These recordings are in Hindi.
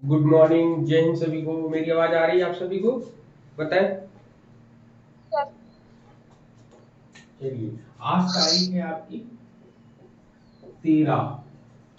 गुड मॉर्निंग, जय हिंद सभी को। मेरी आवाज आ रही है आप सभी को? बताएं। चलिए, आज तारीख है आपकी 13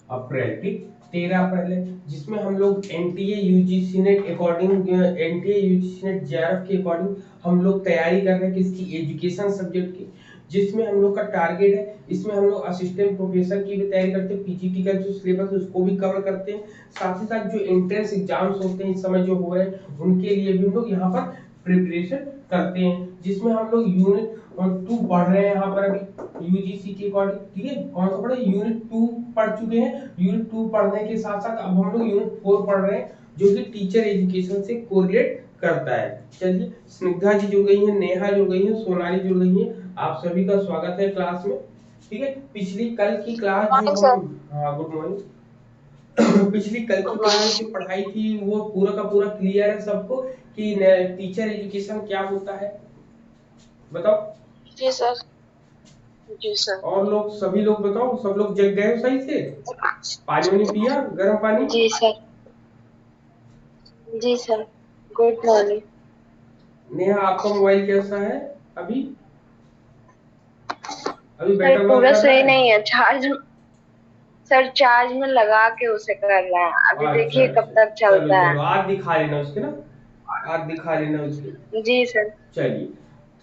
अप्रैल। ठीक, 13 अप्रैल है, जिसमें हम लोग NTA UGC net according NTA UGC net JRF के अकॉर्डिंग हम लोग तैयारी कर रहे हैं किसकी, एजुकेशन सब्जेक्ट की, जिसमें हम लोग का टारगेट है। इसमें हम लोग असिस्टेंट प्रोफेसर की भी तैयारी करते हैं, पीजीटी का जो सिलेबस है उसको भी कवर करते हैं। साथ ही साथ जो एंट्रेंस एग्जाम्स होते हैं इस समय जो हो रहे हैं उनके लिए भी हम लोग यहाँ पर प्रिपरेशन करते हैं, जिसमें हम लोग यूनिट 2 पढ़ रहे हैं यहाँ पर अभी यूजीसी के अकॉर्डिंग। ठीक है, कौन सा पढ़े, यूनिट 2 पढ़ चुके हैं। यूनिट 2 पढ़ने के साथ साथ अब हम लोग यूनिट 4 पढ़ रहे हैं, जो कि टीचर एजुकेशन से कोरिलेट करता है। चलिए, स्निग्धा जी जुड़ गई है, नेहा जुड़ गई है, सोनाली जुड़ गई है। आप सभी का स्वागत है क्लास में। ठीक है, पिछली कल की क्लास जो मॉर्निंग सर। हम, हाँ गुड मॉर्निंग। पिछली कल की गुड क्लास मॉर्निंग। जो पढ़ाई थी वो पूरा का पूरा क्लियर है सबको कि टीचर एजुकेशन क्या होता है? बताओ। जी सर। जी सर। और लोग, सभी लोग बताओ, सब लोग जग गए हो सही से? पानी वानी पिया, गर्म पानी? जी सर। जी सर। Good morning. नेहा, आपका मोबाइल कैसा है अभी? अभी सर बैटरी वर्क पूरा कर रहा सही है? नहीं है चार्ज। सर चार्ज में लगा के उसे कर रहे हैं, अभी अच्छा देखिए कब अच्छा, तक चलो चलता चलो, आज दिखा लेना उसके ना, आज दिखा लेना उसके। है। जी सर। चलिए,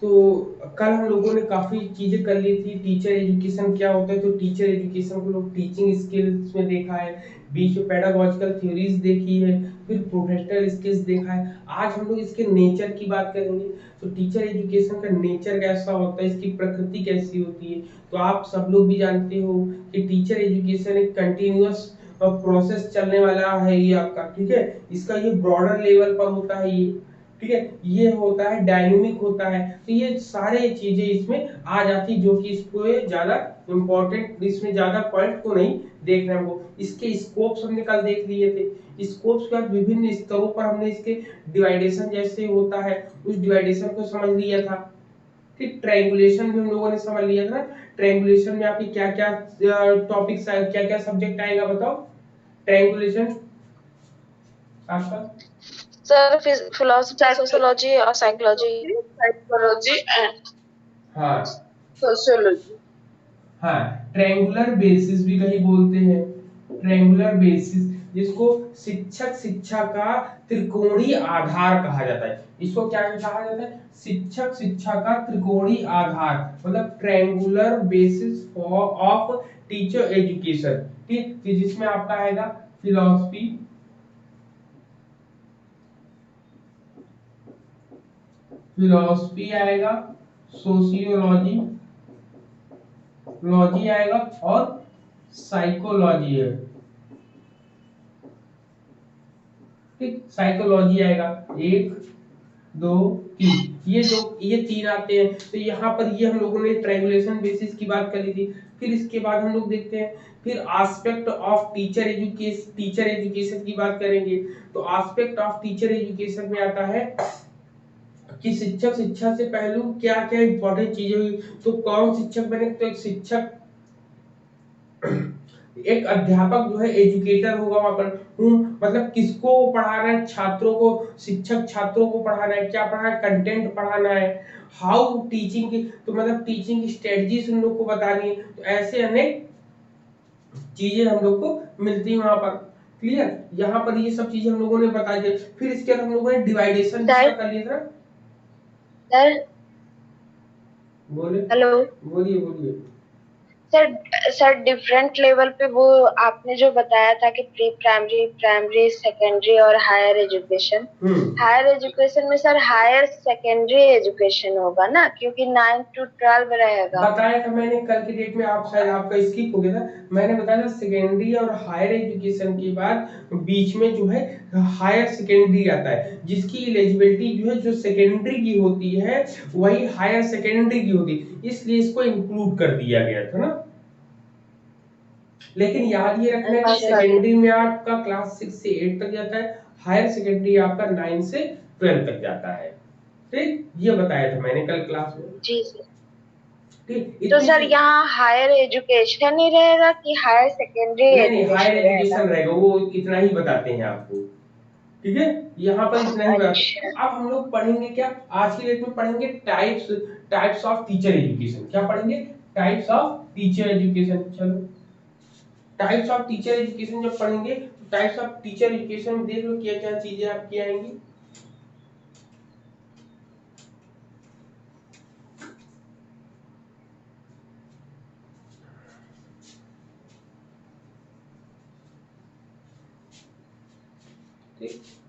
तो कल हम लोगों ने काफी चीजें कर ली थी। टीचर एजुकेशन क्या होता है, तो टीचर एजुकेशन को लोग टीचिंग स्किल्स में देखा है, बीच में पेडागोजिकल थ्योरीज देखी है, फिर प्रोफेशनल स्किल्स देखा है। आज हम लोग इसके नेचर की बात करेंगे। तो टीचर एजुकेशन का नेचर कैसा होता है, इसकी प्रकृति कैसी होती है। तो आप सब लोग भी जानते हो कि टीचर एजुकेशन एक कंटिन्यूअस प्रोसेस चलने वाला है ये आपका। ठीक है, इसका ये ब्रॉडर लेवल पर होता है ये। ठीक है, ये होता है डायनेमिक होता है। तो ये सारे चीजें इसमें आ जाती, जो कि इसको ज्यादा इंपॉर्टेंट, इसमें ज्यादा पॉइंट को नहीं देखना हमको। इसके स्कोप्स हमने कल देख लिए थे। स्कोप्स का विभिन्न स्तरों पर हमने इसके डिवाइडेशन जैसे होता है उस डिवाइडेशन को समझ लिया था। ठीक, ट्रायंगुलेशन भी हम लोगों ने समझ लिया था। ट्रायंगुलेशन में आपके क्या क्या टॉपिक्स, क्या क्या सब्जेक्ट आएगा बताओ ट्रायंगुलेशन आपका? सर फिलोसफी, सोशियोलॉजी और साइकोलॉजी। साइकोलॉजी एंड हाँ सोशियोलॉजी। हाँ, ट्रायंगुलर बेसिस भी कहीं बोलते हैं। ट्रायंगुलर बेसिस, जिसको शिक्षक शिक्षा का त्रिकोणीय आधार कहा जाता है। इसको क्या कहा जाता है? शिक्षक शिक्षा का त्रिकोणीय आधार, मतलब triangular basis of teacher education. ठीक, तो जिसमें आपका आएगा फिलोसफी, फिलोसफी आएगा, सोशियोलॉजी, लॉजी आएगा, और साइकोलॉजी है। ठीक, साइकोलॉजी आएगा, एक दो तीन, ये तीन आते हैं। तो यहाँ पर ये हम लोगों ने ट्रायंगुलेशन बेसिस की बात कर ली थी। फिर इसके बाद हम लोग देखते हैं, फिर एस्पेक्ट ऑफ टीचर एजुकेशन की बात करेंगे। तो एस्पेक्ट ऑफ टीचर एजुकेशन में आता है कि शिक्षक शिक्षा से पहलू क्या क्या इंपॉर्टेंट चीजें हुई। तो कौन शिक्षक बने, तो एक शिक्षक, एक अध्यापक जो है एजुकेटर होगा वहां पर। मतलब किसको पढ़ाना है, छात्रों को, शिक्षक छात्रों को पढ़ाना है, क्या पढ़ाना है, कंटेंट पढ़ाना है। हाउ टीचिंग की, तो मतलब टीचिंग की स्ट्रेटजीज उन लोग को बतानी है। तो ऐसे अनेक चीजें हम लोग को मिलती है वहां पर। क्लियर, यहाँ पर ये सब चीजें हम लोगों ने बता दी। फिर इसके बाद हम लोगों ने डिवाइडेशन जिसका सर। कर लिया था। सर। बोले, हेलो। बोलिए बोलिए। सर। सर डिफरेंट लेवल पे वो आपने जो बताया था कि प्री प्राइमरी, प्राइमरी, सेकेंडरी और हायर एजुकेशन। हम्म, हायर एजुकेशन में सर हायर सेकेंडरी एजुकेशन होगा ना, क्योंकि 9 to 12 रहेगा। बताया था मैंने कल की डेट में, आप शायद आपका स्किप हो गया था। मैंने बताया था सेकेंडरी और हायर एजुकेशन के बाद बीच में जो है हायर सेकेंडरी आता है, जिसकी एलिजिबिलिटी जो है जो सेकेंडरी की होती है वही हायर सेकेंडरी की होती है, इसलिए इसको इंक्लूड कर दिया गया था ना। लेकिन याद ये रखना कि अच्छा जी। सेकेंडरी में आपका क्लास 6 से 8 तक जाता है, हायर सेकेंडरी आपका 9 से 12 तक जाता है। ठीक, ये बताया था मैंने कल क्लास में। जी सर। ठीक, तो इतनी सर चीज। यहाँ हायर एजुकेशन ही रहेगा कि हायर सेकेंडरी नहीं नहीं, हायर एजुकेशन रहेगा? एजुकेशन रहेगा, वो इतना ही बताते हैं आपको। ठीक है, यहाँ पर इतना ही बात। अच्छा। अब हम लोग पढ़ेंगे क्या, आज की डेट में पढ़ेंगे types, types of teacher education. क्या पढ़ेंगे, टाइप्स ऑफ टीचर एजुकेशन। चलो, टाइप्स ऑफ टीचर एजुकेशन जब पढ़ेंगे तो टाइप्स ऑफ टीचर एजुकेशन में देख लो क्या क्या चीजें आपकी आएंगी।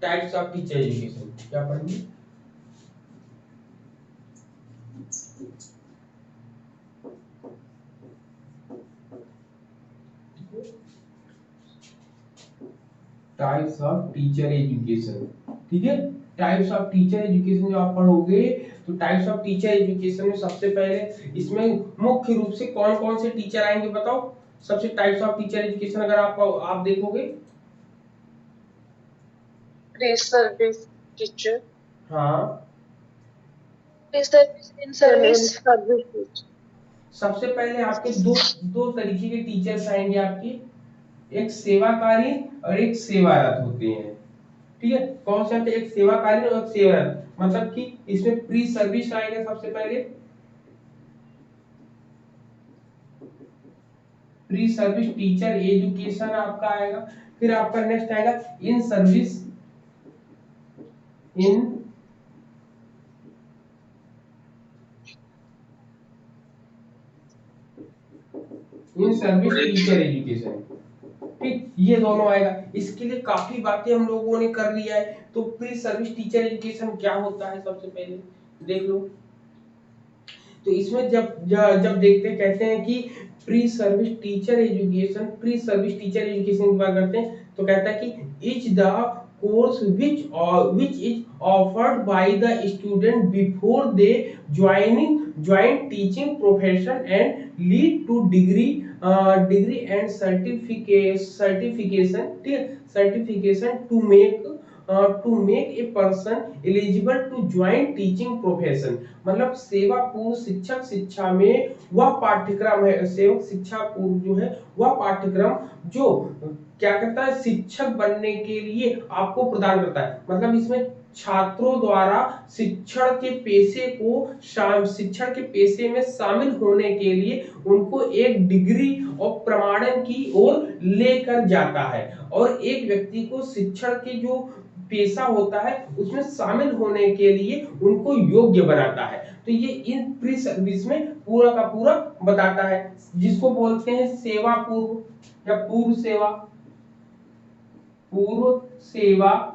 टाइप्स ऑफ टीचर एजुकेशन क्या पढ़ेंगे, टाइप्स ऑफ टीचर एजुकेशन। ठीक है, टाइप्स ऑफ टीचर एजुकेशन जो आप पढ़ोगे तो टाइप्स ऑफ टीचर एजुकेशन में सबसे पहले इसमें मुख्य रूप से कौन कौन से टीचर आएंगे बताओ। सबसे टाइप्स ऑफ टीचर एजुकेशन अगर आप देखोगे, प्री सर्विस टीचर, हाँ, pre service, in service, service. सबसे पहले आपके दो दो तरीके के टीचर्स आएंगे आपके, एक सेवाकालीन और एक सेवारत होते हैं। ठीक है, कौन से होते हैं, एक सेवाकालीन और एक सेवारत। मतलब कि इसमें प्री सर्विस आएगा सबसे पहले, प्री सर्विस टीचर एजुकेशन आपका आएगा। फिर आपका नेक्स्ट आएगा in service, in in service teacher education. ठीक, ये दोनों आएगा। इसके लिए काफी बातें हम लोगों ने कर लिया है। तो प्री सर्विस टीचर एजुकेशन क्या होता है सबसे पहले देख लो। तो इसमें जब देखते हैं, कहते हैं कि pre service teacher education, pre service teacher education की बात करते हैं तो कहता है कि etch the course which is offered by the student before they join teaching profession and lead to degree and certification, ठीक है, certification to make a person eligible to join teaching profession। मतलब सेवा पूर्व शिक्षक शिक्षा में वह पाठ्यक्रम है, सेवक शिक्षा पूर्व जो है वह पाठ्यक्रम जो क्या करता है, शिक्षक बनने के लिए आपको प्रदान करता है। मतलब इसमें छात्रों द्वारा शिक्षण के पेशे में शामिल होने के लिए उनको एक डिग्री और प्रमाणन की ओर लेकर जाता है, और एक व्यक्ति को शिक्षण के जो पेशा होता है उसमें शामिल होने के लिए उनको योग्य बनाता है। तो ये इन प्री सर्विस में पूरा का पूरा बताता है, जिसको बोलते हैं सेवा पूर्व या पूर्व सेवा, पूर्व सेवा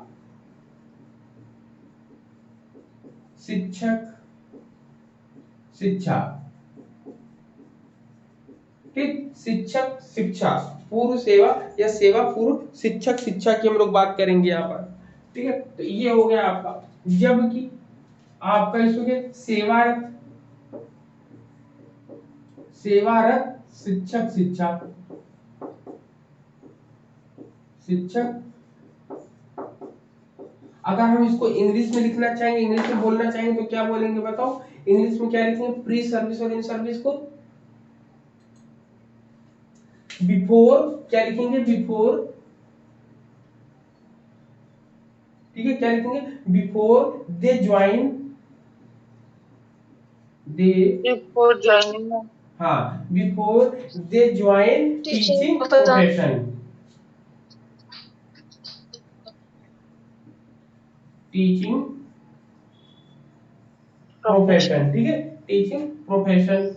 शिक्षक शिक्षा। ठीक, शिक्षक शिक्षा, पूर्व सेवा या सेवा पूर्व शिक्षक शिक्षा की हम लोग बात करेंगे यहाँ पर। ठीक है, तो ये हो गया आपका। जबकि आपका इसमें सेवारत, सेवारत शिक्षक शिक्षा, शिक्षक। अगर हम इसको इंग्लिश में लिखना चाहेंगे, इंग्लिश में बोलना चाहेंगे तो क्या बोलेंगे बताओ, इंग्लिश में क्या लिखेंगे, प्री सर्विस और इन सर्विस को बिफोर क्या लिखेंगे, बिफोर, ठीक है, क्या लिखेंगे, before they join, they, before joining, हाँ, before they join teaching profession, teaching profession. ठीक है, टीचिंग प्रोफेशन।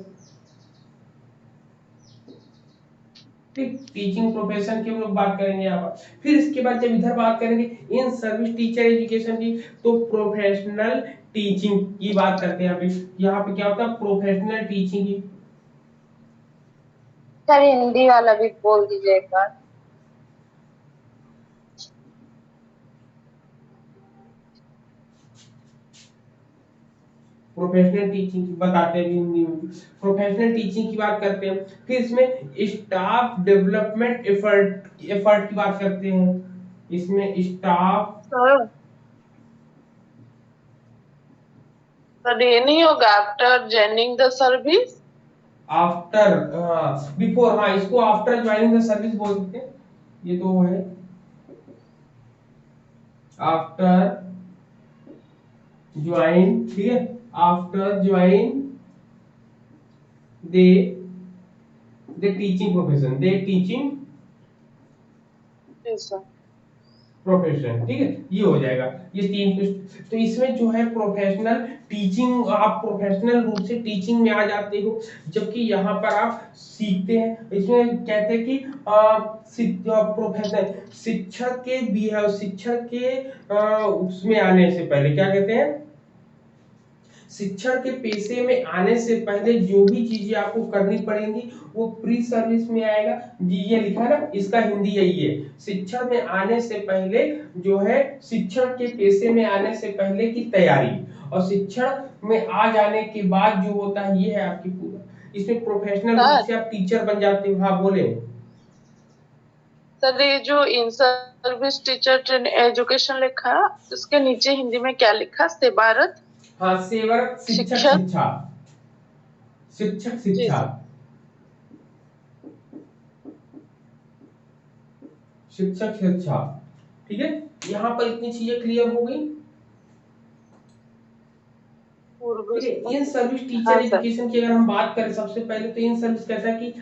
ठीक, टीचिंग प्रोफेशन की हम लोग बात करेंगे यहाँ पर। फिर इसके बाद जब इधर बात करेंगे इन सर्विस टीचर एजुकेशन की, तो प्रोफेशनल टीचिंग की बात करते हैं। यहाँ पे क्या होता है, प्रोफेशनल टीचिंग की। सर हिंदी वाला भी बोल दीजिए एक बार। प्रोफेशनल टीचिंग की बताते हैं हिंदी में, प्रोफेशनल टीचिंग की बात करते हैं। फिर इसमें स्टाफ डेवलपमेंट एफर्ट एफर्ट की बात करते हैं। इसमें स्टाफ, सर ये नहीं होगा after joining the service, after, before, हाँ, इसको आफ्टर ज्वाइनिंग द सर्विस बोल सकते हैं। ये तो है, आफ्टर ज्वाइन, ठीक है, after join they they teaching profession, they teaching जी सर। प्रोफेशन, ठीक है, ये हो जाएगा। ये तीन तो इसमें जो है प्रोफेशनल टीचिंग, आप प्रोफेशनल रूप से टीचिंग में आ जाते हो, जबकि यहाँ पर आप सीखते हैं। इसमें कहते हैं कि प्रोफेशनल शिक्षक के भी है, शिक्षक के उसमें आने से पहले क्या कहते हैं, शिक्षण के पेशे में आने से पहले जो भी चीजें आपको करनी पड़ेंगी वो प्री सर्विस में आएगा जी। ये लिखा है ना, इसका हिंदी यही है, शिक्षण में आने से पहले जो है, शिक्षण के पेशे में आने से पहले की तैयारी, और शिक्षण में आ जाने के बाद जो होता है ये है आपकी पूरा। इसमें प्रोफेशनल रूप सर से आप टीचर बन जाते हो। हाँ बोले। सर ये जो in service teacher train education लिखा है, इसके नीचे हिंदी में क्या लिखा, सेवारत हाँ, सेवारत शिक्षक शिक्षक। शिक्षा, शिक्षक जी शिक्षा, सर। शिक्षक शिक्षा, ठीक है। यहाँ पर इतनी चीजें क्लियर हो गई, पूर्व। ठीक है। इन सर्विस टीचर हाँ सर। एजुकेशन की अगर हम बात करें, सबसे पहले तो इन सर्विस कहता है कि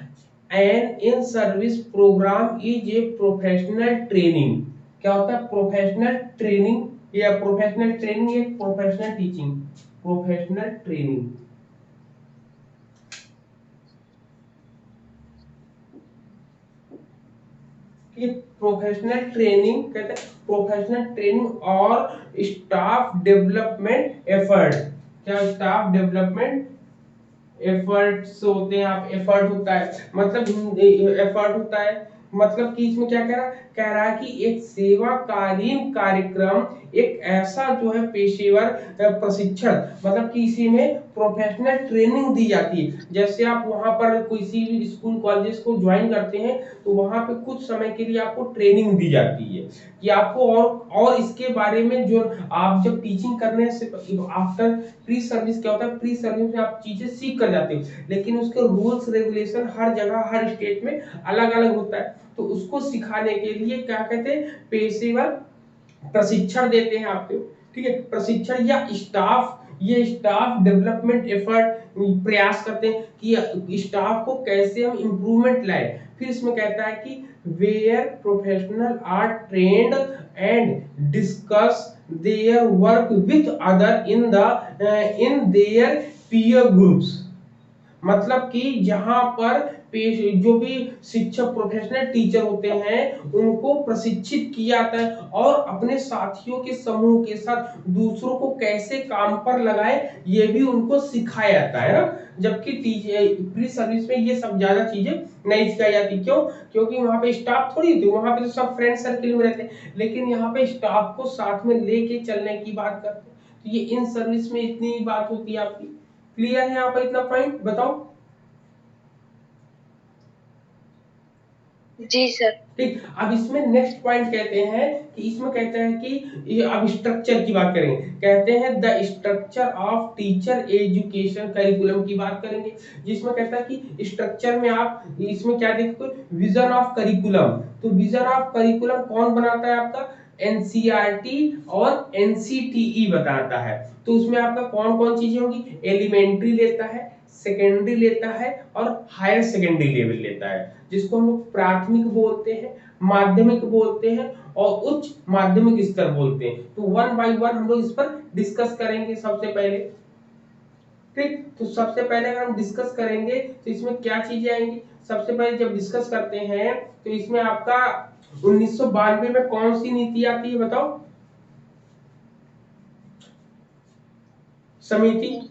an in service programme is a professional training. क्या होता है प्रोफेशनल ट्रेनिंग, या प्रोफेशनल ट्रेनिंग एक प्रोफेशनल टीचिंग, प्रोफेशनल ट्रेनिंग, ठीक है। प्रोफेशनल ट्रेनिंग कहते हैं, प्रोफेशनल ट्रेनिंग और स्टाफ डेवलपमेंट एफर्ट। क्या स्टाफ डेवलपमेंट एफर्ट्स होते हैं, आप एफर्ट होता है मतलब एफर्ट होता है, मतलब कि इसमें क्या कह रहा है कि एक सेवाकालीन कार्यक्रम, एक ऐसा जो है पेशेवर प्रशिक्षण, मतलब कि इसी में प्रोफेशनल ट्रेनिंग दी जाती है। जैसे आप वहां पर किसी भी स्कूल कॉलेजेस को ज्वाइन करते हैं तो वहां पे कुछ समय के लिए आपको ट्रेनिंग दी जाती है कि आपको और इसके बारे में जो आप जब टीचिंग करने से आफ्टर प्री सर्विस क्या होता है, प्री सर्विस में आप चीजें सीख कर जाते हो, लेकिन उसके रूल्स रेगुलेशन हर जगह हर स्टेट में अलग अलग होता है। तो उसको सिखाने के लिए क्या कहते हैं, पेशेवर प्रशिक्षण देते हैं आपको, ठीक है। प्रशिक्षण या स्टाफ, ये स्टाफ डेवलपमेंट एफर्ट प्रयास करते हैं कि स्टाफ को कैसे हम इंप्रूवमेंट लाए। फिर इसमें कहता है कि where professional are trained and discuss their work with other in their peer groups, मतलब कि जहां पर जो भी शिक्षक प्रोफेशनल टीचर होते हैं उनको प्रशिक्षित किया जाता है और अपने साथियों के समूह के साथ दूसरों को कैसे काम पर लगाए ये भी उनको सिखाया जाता है ना। जबकि प्री सर्विस में ये सब ज्यादा चीजें नहीं सिखाई जाती। क्यों? क्योंकि वहां पे स्टाफ थोड़ी होती, वहां पे तो सब फ्रेंड सर्किल में रहते हैं, लेकिन यहाँ पे स्टाफ को साथ में लेके चलने की बात करते हैं। तो ये इन सर्विस में इतनी बात होती है आपकी। क्लियर है यहाँ पर इतना पॉइंट? बताओ। जी सर। ठीक, अब इसमें नेक्स्ट पॉइंट कहते हैं कि इसमें कहते हैं कि अब स्ट्रक्चर की बात करेंगे, कहते हैं the structure of teacher education curriculum की बात करेंगे, जिसमें कहता है कि स्ट्रक्चर में आप इसमें क्या देखोगे, विजन ऑफ करिकुलम। तो विजन ऑफ करिकुलम कौन बनाता है आपका, एनसीईआरटी और एनसीटीई बताता है। तो उसमें आपका कौन कौन चीजें होगी, एलिमेंट्री लेता है, सेकेंडरी लेता है और हायर सेकेंडरी लेवल लेता है, जिसको हम लोग प्राथमिक बोलते हैं, माध्यमिक बोलते हैं और उच्च माध्यमिक स्तर बोलते हैं। तो वन बाय वन हम लोग इस पर डिस्कस करेंगे सबसे पहले। ठीक, तो सबसे पहले अगर हम डिस्कस करेंगे तो इसमें क्या चीजें आएंगी। सबसे पहले जब डिस्कस करते हैं तो इसमें आपका 1992 में कौन सी नीति आती है बताओ, समिति।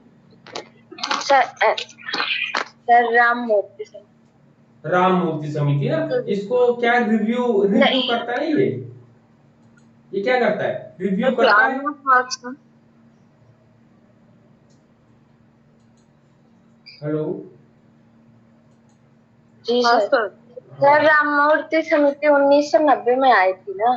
सर राम मूर्ति सर। राम मूर्ति समिति ना, इसको क्या रिव्यू नहीं। करता है ये क्या करता है, रिव्यू करता है। हेलो जी हाँ सर। सर। सर राम मूर्ति समिति 1990 में आई थी ना।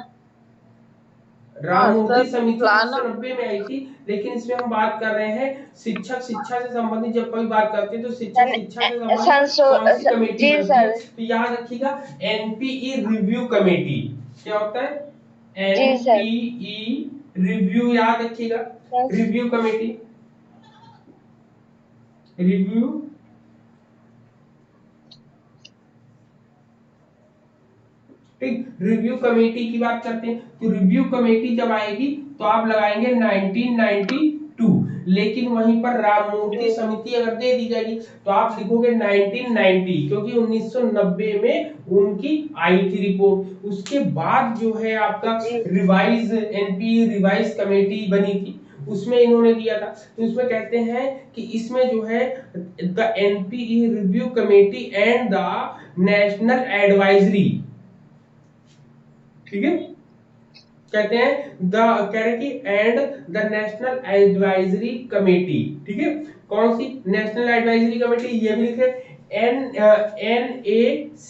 राम मूर्ति सर, समिति प्लान 1990 में आई थी, लेकिन इसमें हम बात कर रहे हैं शिक्षक शिक्षा से संबंधित। जब कोई बात करते हैं तो शिक्षक शिक्षा से संबंधित कौन सी कमेटी जी बनती है, सर। तो याद रखिएगा एनपीई रिव्यू कमेटी। क्या होता है, जी सर। एनपीई रिव्यू, याद रखिएगा, यस। रिव्यू कमेटी, रिव्यू ठीक, रिव्यू कमेटी की बात करते हैं तो रिव्यू कमेटी जब आएगी तो आप लगाएंगे 1992, लेकिन वहीं पर राममूर्ति समिति अगर दे दी जाएगी तो आप लिखोगे 1990, क्योंकि 1990 में उनकी आई थी रिपोर्ट। उसके बाद जो है आपका जी। रिवाइज एनपी रिवाइज कमेटी बनी थी, उसमें इन्होंने दिया था। तो इसमें कहते हैं कि इसमें जो है the NPE review committee and the national advisory, ठीक है, कहते हैं द, कह रहे कि and the national advisory committee, ठीक है, कौन सी नेशनल एडवाइजरी कमेटी, ये भी लिखे NAC,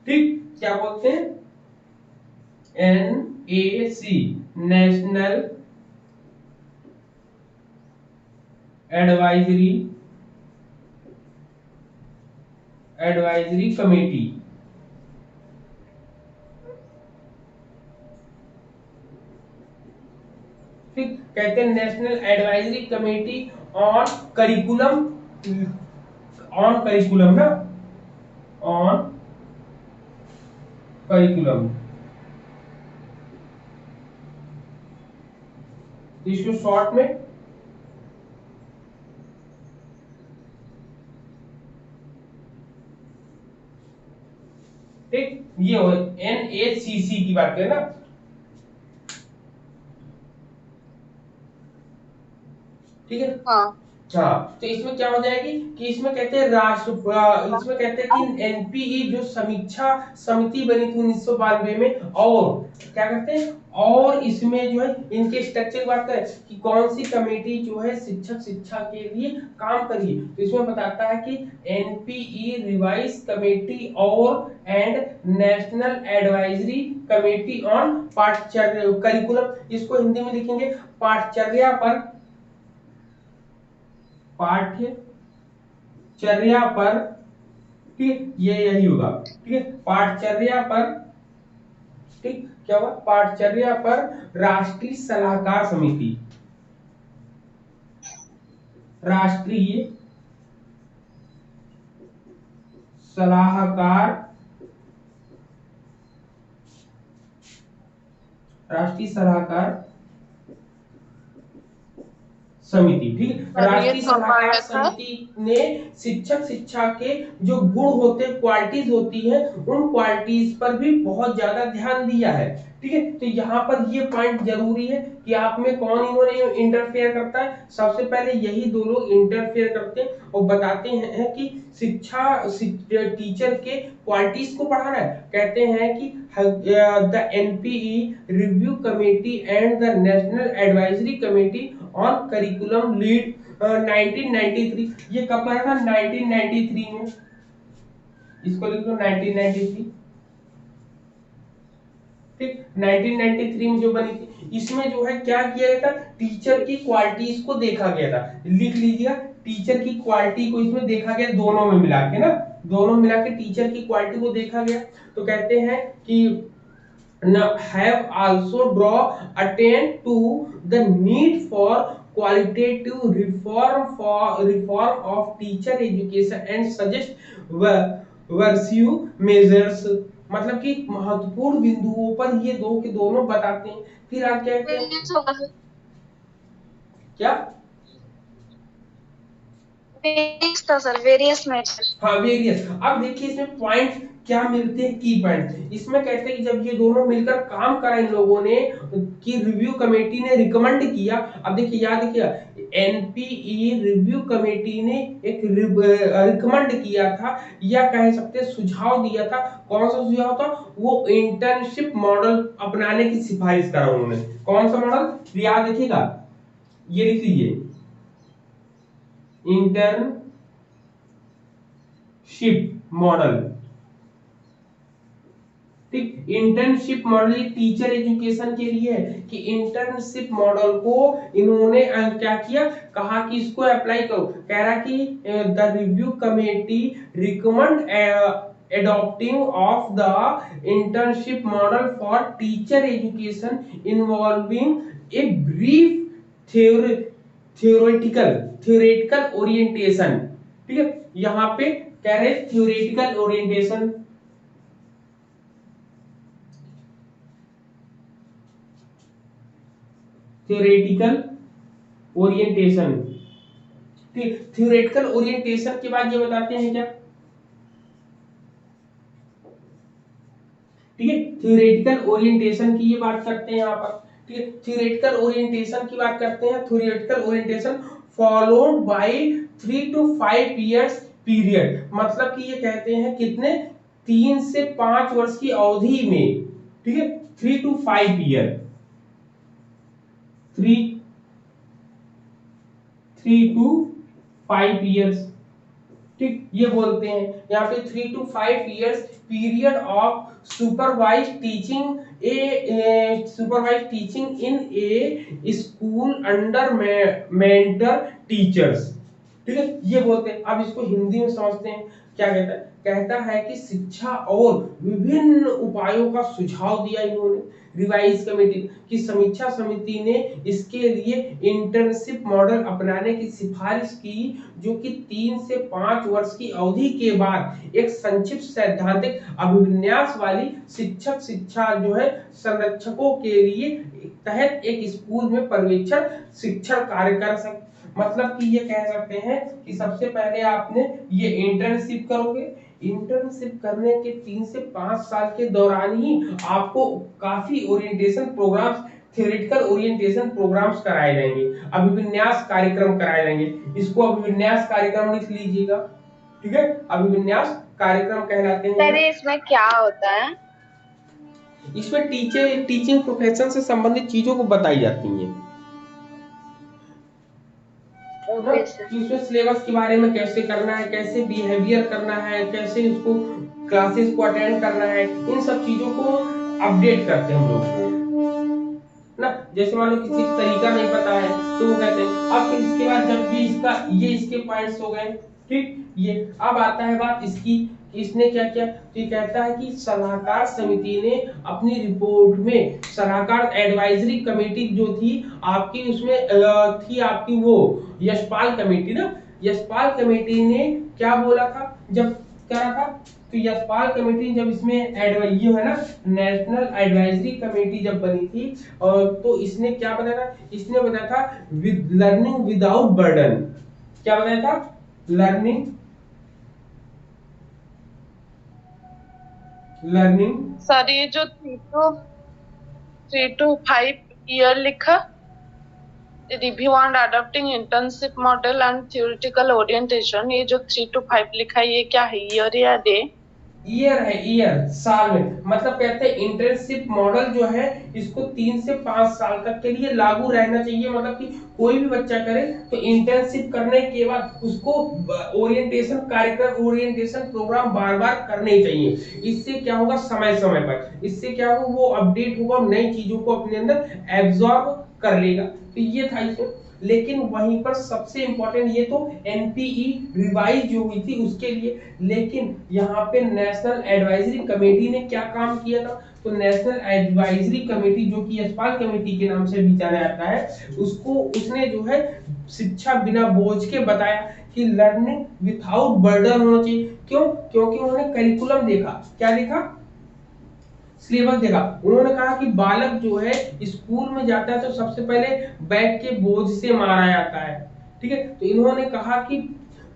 ठीक, क्या बोलते हैं NAC, नेशनल एडवाइजरी कमेटी, ठीक, कहते हैं national advisory committee on curriculum, on curriculum ना, ऑन करिकुलम, इसको शॉर्ट में ठीक, ये हो NACC की बात करें ना, ठीक है। हाँ। हाँ, तो इसमें क्या हो जाएगी कि इसमें कहते हैं इसमें कहते हैं कि एनपीई जो समीक्षा समिति बनी थी 1992 में, और क्या करते हैं, और इसमें जो है इनके स्ट्रक्चर की बात करें कि कौन सी कमेटी जो है शिक्षा के लिए काम करिए, तो इसमें बताता है कि एनपीई रिवाइज कमेटी और and national advisory committee on पाठ्यचर्या करिकुलम, इसको हिंदी में लिखेंगे पाठ्यचर्या पर, पाठ्यचर्या पर, ठीक, ये यही होगा, ठीक है, पाठ्यचर्या पर, ठीक, क्या हुआ, पाठ्यचर्या पर राष्ट्रीय सलाहकार समिति, राष्ट्रीय सलाहकार, राष्ट्रीय सलाहकार समिति, ठीक, राष्ट्रीय सलाहकार समिति ने शिक्षा के जो गुण होते हैं, क्वालिटीज होती है, उन क्वालिटीज पर भी बहुत ज्यादा ध्यान दिया है, ठीक है। तो यहाँ पर ये पॉइंट जरूरी है कि आप में कौन इन्होंने इंटरफेयर करता है, सबसे पहले यही दो लोग इंटरफेयर करते हैं और बताते हैं कि टीचर के क्वालिटीज को बढ़ाना है, कहते हैं कि the NPE review committee and the national advisory committee on curriculum lead 1993, ये कब बना था 1993 में, इसको लिख लो 1993, ठीक, 1993 में जो बनी थी, इसमें जो है क्या किया गया था, टीचर की क्वालिटीज को देखा गया था, लिख लीजिए टीचर की क्वालिटी को इसमें देखा गया, दोनों में मिला के ना, दोनों मिला के टीचर की क्वालिटी को देखा गया। तो कहते हैं कि have also draw attention to the need for qualitative reform of teacher education and suggest pursue measures, मतलब कि महत्वपूर्ण बिंदुओं पर ये दो के दोनों बताते हैं। फिर आप क्या कहते हैं, क्या सर वेरियस मेजर, हाँ वेरियस। अब देखिए इसमें पॉइंट क्या मिलते हैं, की पॉइंट इसमें कहते हैं कि जब ये दोनों मिलकर काम करा इन लोगों ने, कि रिव्यू कमेटी ने रिकमेंड किया, अब देखिए याद रखिएगा एनपीई रिव्यू कमेटी ने एक रिकमेंड किया था, या कह सकते सुझाव दिया था, कौन सा सुझाव था, वो इंटर्नशिप मॉडल अपनाने की सिफारिश करा उन्होंने, कौन सा मॉडल याद रखिएगा, ये लिख लीजिए इंटर्नशिप मॉडल, ठीक, इंटर्नशिप मॉडल टीचर एजुकेशन के लिए है कि इंटर्नशिप मॉडल को इन्होंने क्या किया, कहा कि इसको अप्लाई करो, कह रहा कि the review committee recommend adopting of the internship model for teacher education involving a brief theory theoretical orientation. ठीक है, यहाँ पे कह रहे थ्योरेटिकल ओरिएंटेशन, थ्योरेटिकल ओरिएंटेशन। ठीक, थ्योरेटिकल ओरिएंटेशन के बाद ये बताते हैं क्या, ठीक है, थ्योरेटिकल ओरिएंटेशन की ये बात करते हैं यहाँ पर। ठीक है, थ्योरेटिकल ओरिएंटेशन की बात करते हैं। Theoretical orientation followed by 3 to 5 years period, मतलब कि ये कहते हैं कितने, 3 से 5 वर्ष की अवधि में। ठीक है, 3 to 5 ईयर, 3 to 5 इयर्स। ठीक, ये बोलते हैं यहाँ पे 3 to 5 years period of supervise teaching in A school under mentor teachers. ठीक है, ये बोलते हैं। अब इसको हिंदी में समझते हैं, क्या कहता है, कहता है कि शिक्षा और विभिन्न उपायों का सुझाव दिया इन्होंने रिवाइज कमेटी की समीक्षा समिति ने इसके लिए इंटर्नशिप मॉडल अपनाने की सिफारिश की, जो कि 3 से 5 वर्ष की अवधि के बाद एक संक्षिप्त सैद्धांतिक अभिविन्यास वाली शिक्षक शिक्षा जो है संरक्षकों के लिए तहत एक स्कूल में पर्यवेक्षण शिक्षण कार्य कर सकते। मतलब कि ये कह सकते हैं कि सबसे पहले आपने ये इंटर्नशिप करोगे, इंटर्नशिप करने के 3 से 5 साल के दौरान ही आपको काफी orientation programmes, theoretical orientation programmes कराए जाएंगे, अभिविन्यास कार्यक्रम कराए जाएंगे। इसको अभिविन्यास कार्यक्रम लिख लीजिएगा। ठीक है, अभिविन्यास कार्यक्रम कहलाते हैं। सर इसमें क्या होता है? इसमें टीचिंग प्रोफेशन से संबंधित चीजों को बताई जाती हैं। इसमें सिलेबस के बारे में कैसे करना है, कैसे बिहेवियर करना है, कैसे उसको क्लासेस को अटेंड करना है, इन सब चीजों को अपडेट करते हैं हम लोग ना। जैसे मान लो किसी तरीका नहीं पता है तो वो कहते हैं। अब फिर इसके बाद जब भी इसके पॉइंट्स हो गए, ठीक, ये अब आता है बात इसकी, इसने क्या किया, तो ये कहता है कि सलाहकार समिति ने अपनी रिपोर्ट में, सलाहकार एडवाइजरी कमेटी जो थी आपकी, उसमें थी आपकी वो यशपाल कमेटी ना, यशपाल कमेटी ने क्या बोला था जब करा था, तो यशपाल कमेटी जब इसमें ये है ना नेशनल एडवाइजरी कमेटी जब बनी थी, तो इसने क्या बताया था, इसने बताया था लर्निंग विदाउट बर्डन। क्या बताया था, लर्निंग सर ये जो 3 to 5 ईयर लिखा, review on adopting internship model and theoretical orientation, ये जो 3 to 5 लिखा है ये क्या है, ईयर या डे? ईयर है, ईयर साल में। मतलब कहते हैं इंटर्नशिप मॉडल जो है इसको 3 से 5 साल तक के लिए लागू रहना चाहिए। मतलब कि कोई भी बच्चा करे तो इंटर्नशिप करने के बाद उसको ओरिएंटेशन कार्यक्रम, ओरिएंटेशन प्रोग्राम बार बार करने चाहिए। इससे क्या होगा, समय समय पर इससे क्या होगा, वो अपडेट होगा, नई चीजों को अपने अंदर एब्जॉर्ब कर लेगा। तो ये था इसमें। लेकिन वहीं पर सबसे इंपॉर्टेंट, ये तो एनपीई रिवाइज जो हुई थी उसके लिए, लेकिन यहाँ पे नेशनल एडवाइजरी कमेटी ने क्या काम किया था, तो नेशनल एडवाइजरी कमेटी जो कि यशपाल कमेटी के नाम से भी जाना जाता है, उसने जो है शिक्षा बिना बोझ के बताया कि लर्निंग विदाउट बर्डन होना चाहिए। क्यों? क्योंकि उन्होंने करिकुलम देखा। क्या देखा? सिलेबस देखा। उन्होंने कहा कि बालक जो है स्कूल में जाता है तो सबसे पहले बैग के बोझ से मारा जाता है। ठीक है, तो इन्होंने कहा कि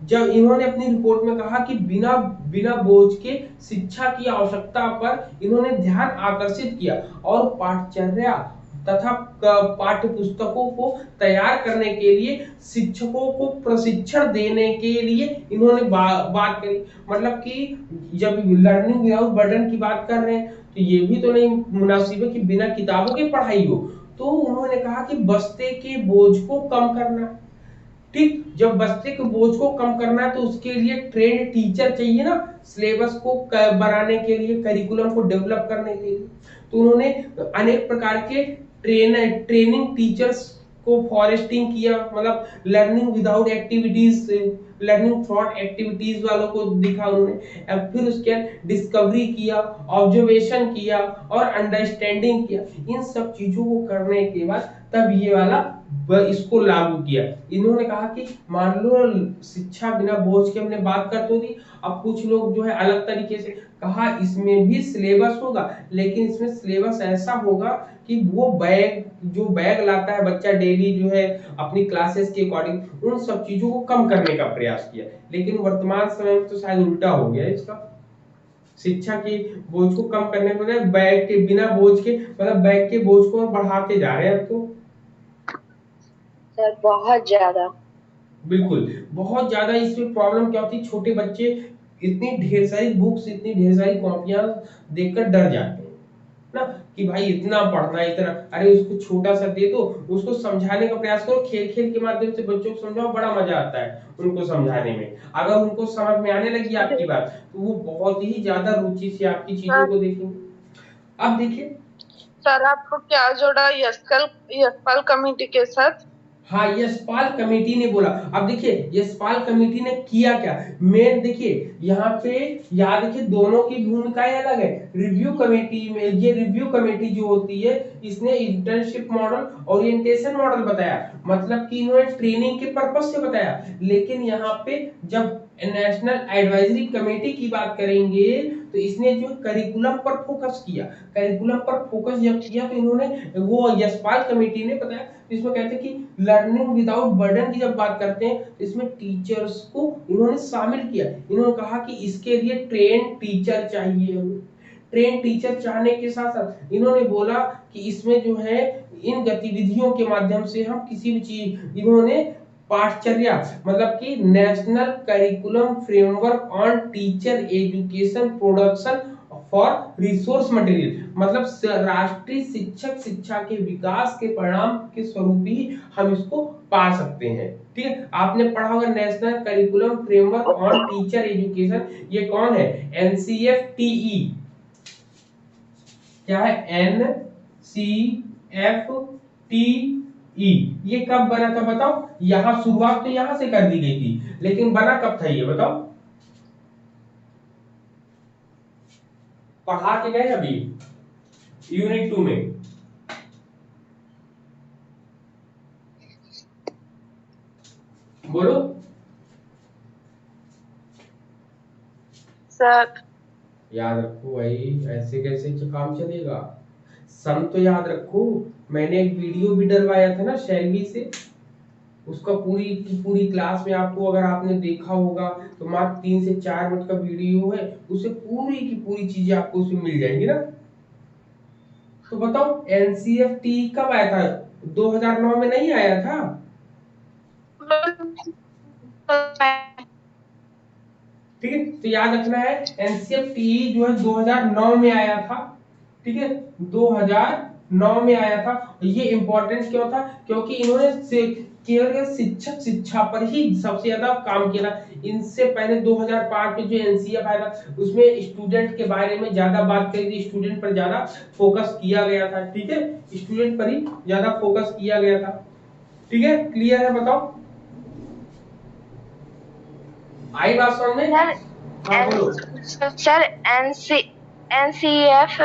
जब इन्होंने अपनी रिपोर्ट में कहा कि बिना बोझ के शिक्षा की आवश्यकता पर इन्होंने ध्यान आकर्षित किया और पाठचर्या तथा पाठ्य पुस्तकों को तैयार करने के लिए शिक्षकों को प्रशिक्षण देने के लिए इन्होंने बात करी। मतलब कि जब लर्निंग विदाउट बर्डन की बात कर रहे हैं तो ये भी तो नहीं मुनासिब है कि बिना किताबों की पढ़ाई हो। तो उन्होंने कहा कि बस्ते के बोझ को कम करना। ठीक, जब बस्ते के बोझ को कम करना है तो उसके लिए ट्रेंड टीचर चाहिए ना, सिलेबस को बनाने के लिए, करिकुलम को डेवलप करने के लिए। तो उन्होंने अनेक प्रकार के ट्रेनिंग टीचर्स को फॉरेस्टिंग किया, मतलब learning without activities, learning throat activities वालों को दिखा उन्होंने। अब फिर उसके डिस्कवरी किया, ऑब्जर्वेशन किया और अंडरस्टैंडिंग किया। इन सब चीजों को करने के बाद तब ये वाला इसको लागू किया। इन्होंने कहा कि मान लो शिक्षा बिना बोझ के, हमने बात करते होती, अब कुछ लोग जो है अलग तरीके से कहा इसमें भी सिलेबस होगा, लेकिन इसमें सिलेबस ऐसा होगा कि वो बैग, जो बैग लाता है बच्चा डेली जो है अपनी क्लासेस के अकॉर्डिंग, उन सब चीजों को कम करने का प्रयास किया। लेकिन वर्तमान समय में तो शायद उल्टा हो गया इसका, शिक्षा के बोझ को कम करने के बजाय बैग के, बिना बोझ के, मतलब बैग के बोझ को बढ़ाते जा रहे हैं। तो सर बहुत ज्यादा। बिल्कुल, बहुत ज्यादा। इसमें प्रॉब्लम क्या होती है, छोटे बच्चे इतनी ढेर सारी बुक्स, इतनी ढेर सारी कॉपियां देखकर डर जाते हैं ना, कि भाई इतना पढ़ना, इतना, अरे उसको छोटा सा दे दो, उसको समझाने का प्रयास करो, खेल खेल के माध्यम से बच्चों को समझाओ, बड़ा मजा आता है उनको समझाने में। अगर उनको समझ में आने लगी आपकी बात, तो वो बहुत ही ज्यादा रुचि से आपकी चीजों को देखेंगे। अब देखिए सर आपको क्या जोड़ा यशपाल कमेटी के साथ? हाँ, यशपाल कमेटी ने बोला। अब देखिए यशपाल कमेटी ने किया क्या, मेन देखिए यहाँ पे याद रखिए दोनों की भूमिकाएं अलग है। रिव्यू कमेटी में, ये रिव्यू कमेटी जो होती है, इसने इंटर्नशिप मॉडल, ओरिएंटेशन मॉडल बताया, मतलब कि इन्होंने ट्रेनिंग के पर्पस से बताया। लेकिन यहाँ पे जब नेशनल एडवाइजरी कमेटी की बात करेंगे, तो इसने जो करिकुलम पर फोकस किया, करिकुलम पर फोकस जब किया तो इन्होंने, वो यशपाल कमेटी ने बताया, इसमें कहते हैं कि लर्निंग विदाउट बर्डन की जब बात करते हैं, तो इसमें टीचर्स को इन्होंने शामिल किया। इन्होंने कहा कि इसके लिए ट्रेन टीचर चाहिए हमें। ट्रेन टीचर चाहने के साथ साथ इन्होंने बोला कि इसमें जो है इन गतिविधियों के माध्यम से हम किसी भी चीज, इन्होंने पाठचर्या, मतलब कि national curriculum framework on teacher education production for resource material, मतलब राष्ट्रीय शिक्षक शिक्षा के विकास के परिणाम के स्वरूप ही हम इसको पा सकते हैं। ठीक है, आपने पढ़ा होगा national curriculum framework on teacher education, ये कौन है, एनसीएफटीई। क्या है, एनसीएफटीई। ये कब बना था बताओ, यहां शुरुआत तो यहां से कर दी गई थी, लेकिन बना कब था ये बताओ, पढ़ा के गए अभी यूनिट 2 में। बोलो सर याद रखो भाई, ऐसे कैसे काम चलेगा, सन तो याद रखो। मैंने एक वीडियो भी डलवाया था ना शैली से, उसका पूरी की पूरी क्लास में आपको, अगर आपने देखा होगा तो मात्र 3 से 4 मिनट का वीडियो है, उससे पूरी की पूरी चीजें आपको उसमें मिल जाएंगी ना। तो बताओ एनसीएफटी कब आया था, 2009 में नहीं आया था? ठीक है, तो याद रखना है एनसीएफटी जो है 2009 में आया था। ठीक है, 2009 में आया था। ये इंपॉर्टेंट क्यों था, क्योंकि इन्होंने केवल शिक्षक शिक्षा पर ही सबसे ज्यादा काम किया था। इनसे पहले 2005 में जो एनसीएफ आया था, उसमें स्टूडेंट के बारे में ज्यादा बात करी थी, स्टूडेंट पर ज्यादा फोकस किया गया था। ठीक है, स्टूडेंट पर ही ज्यादा फोकस किया गया था। ठीक है, क्लियर है, बताओ आई बात समझ में? हाँ बोलो। सर एनसीएफ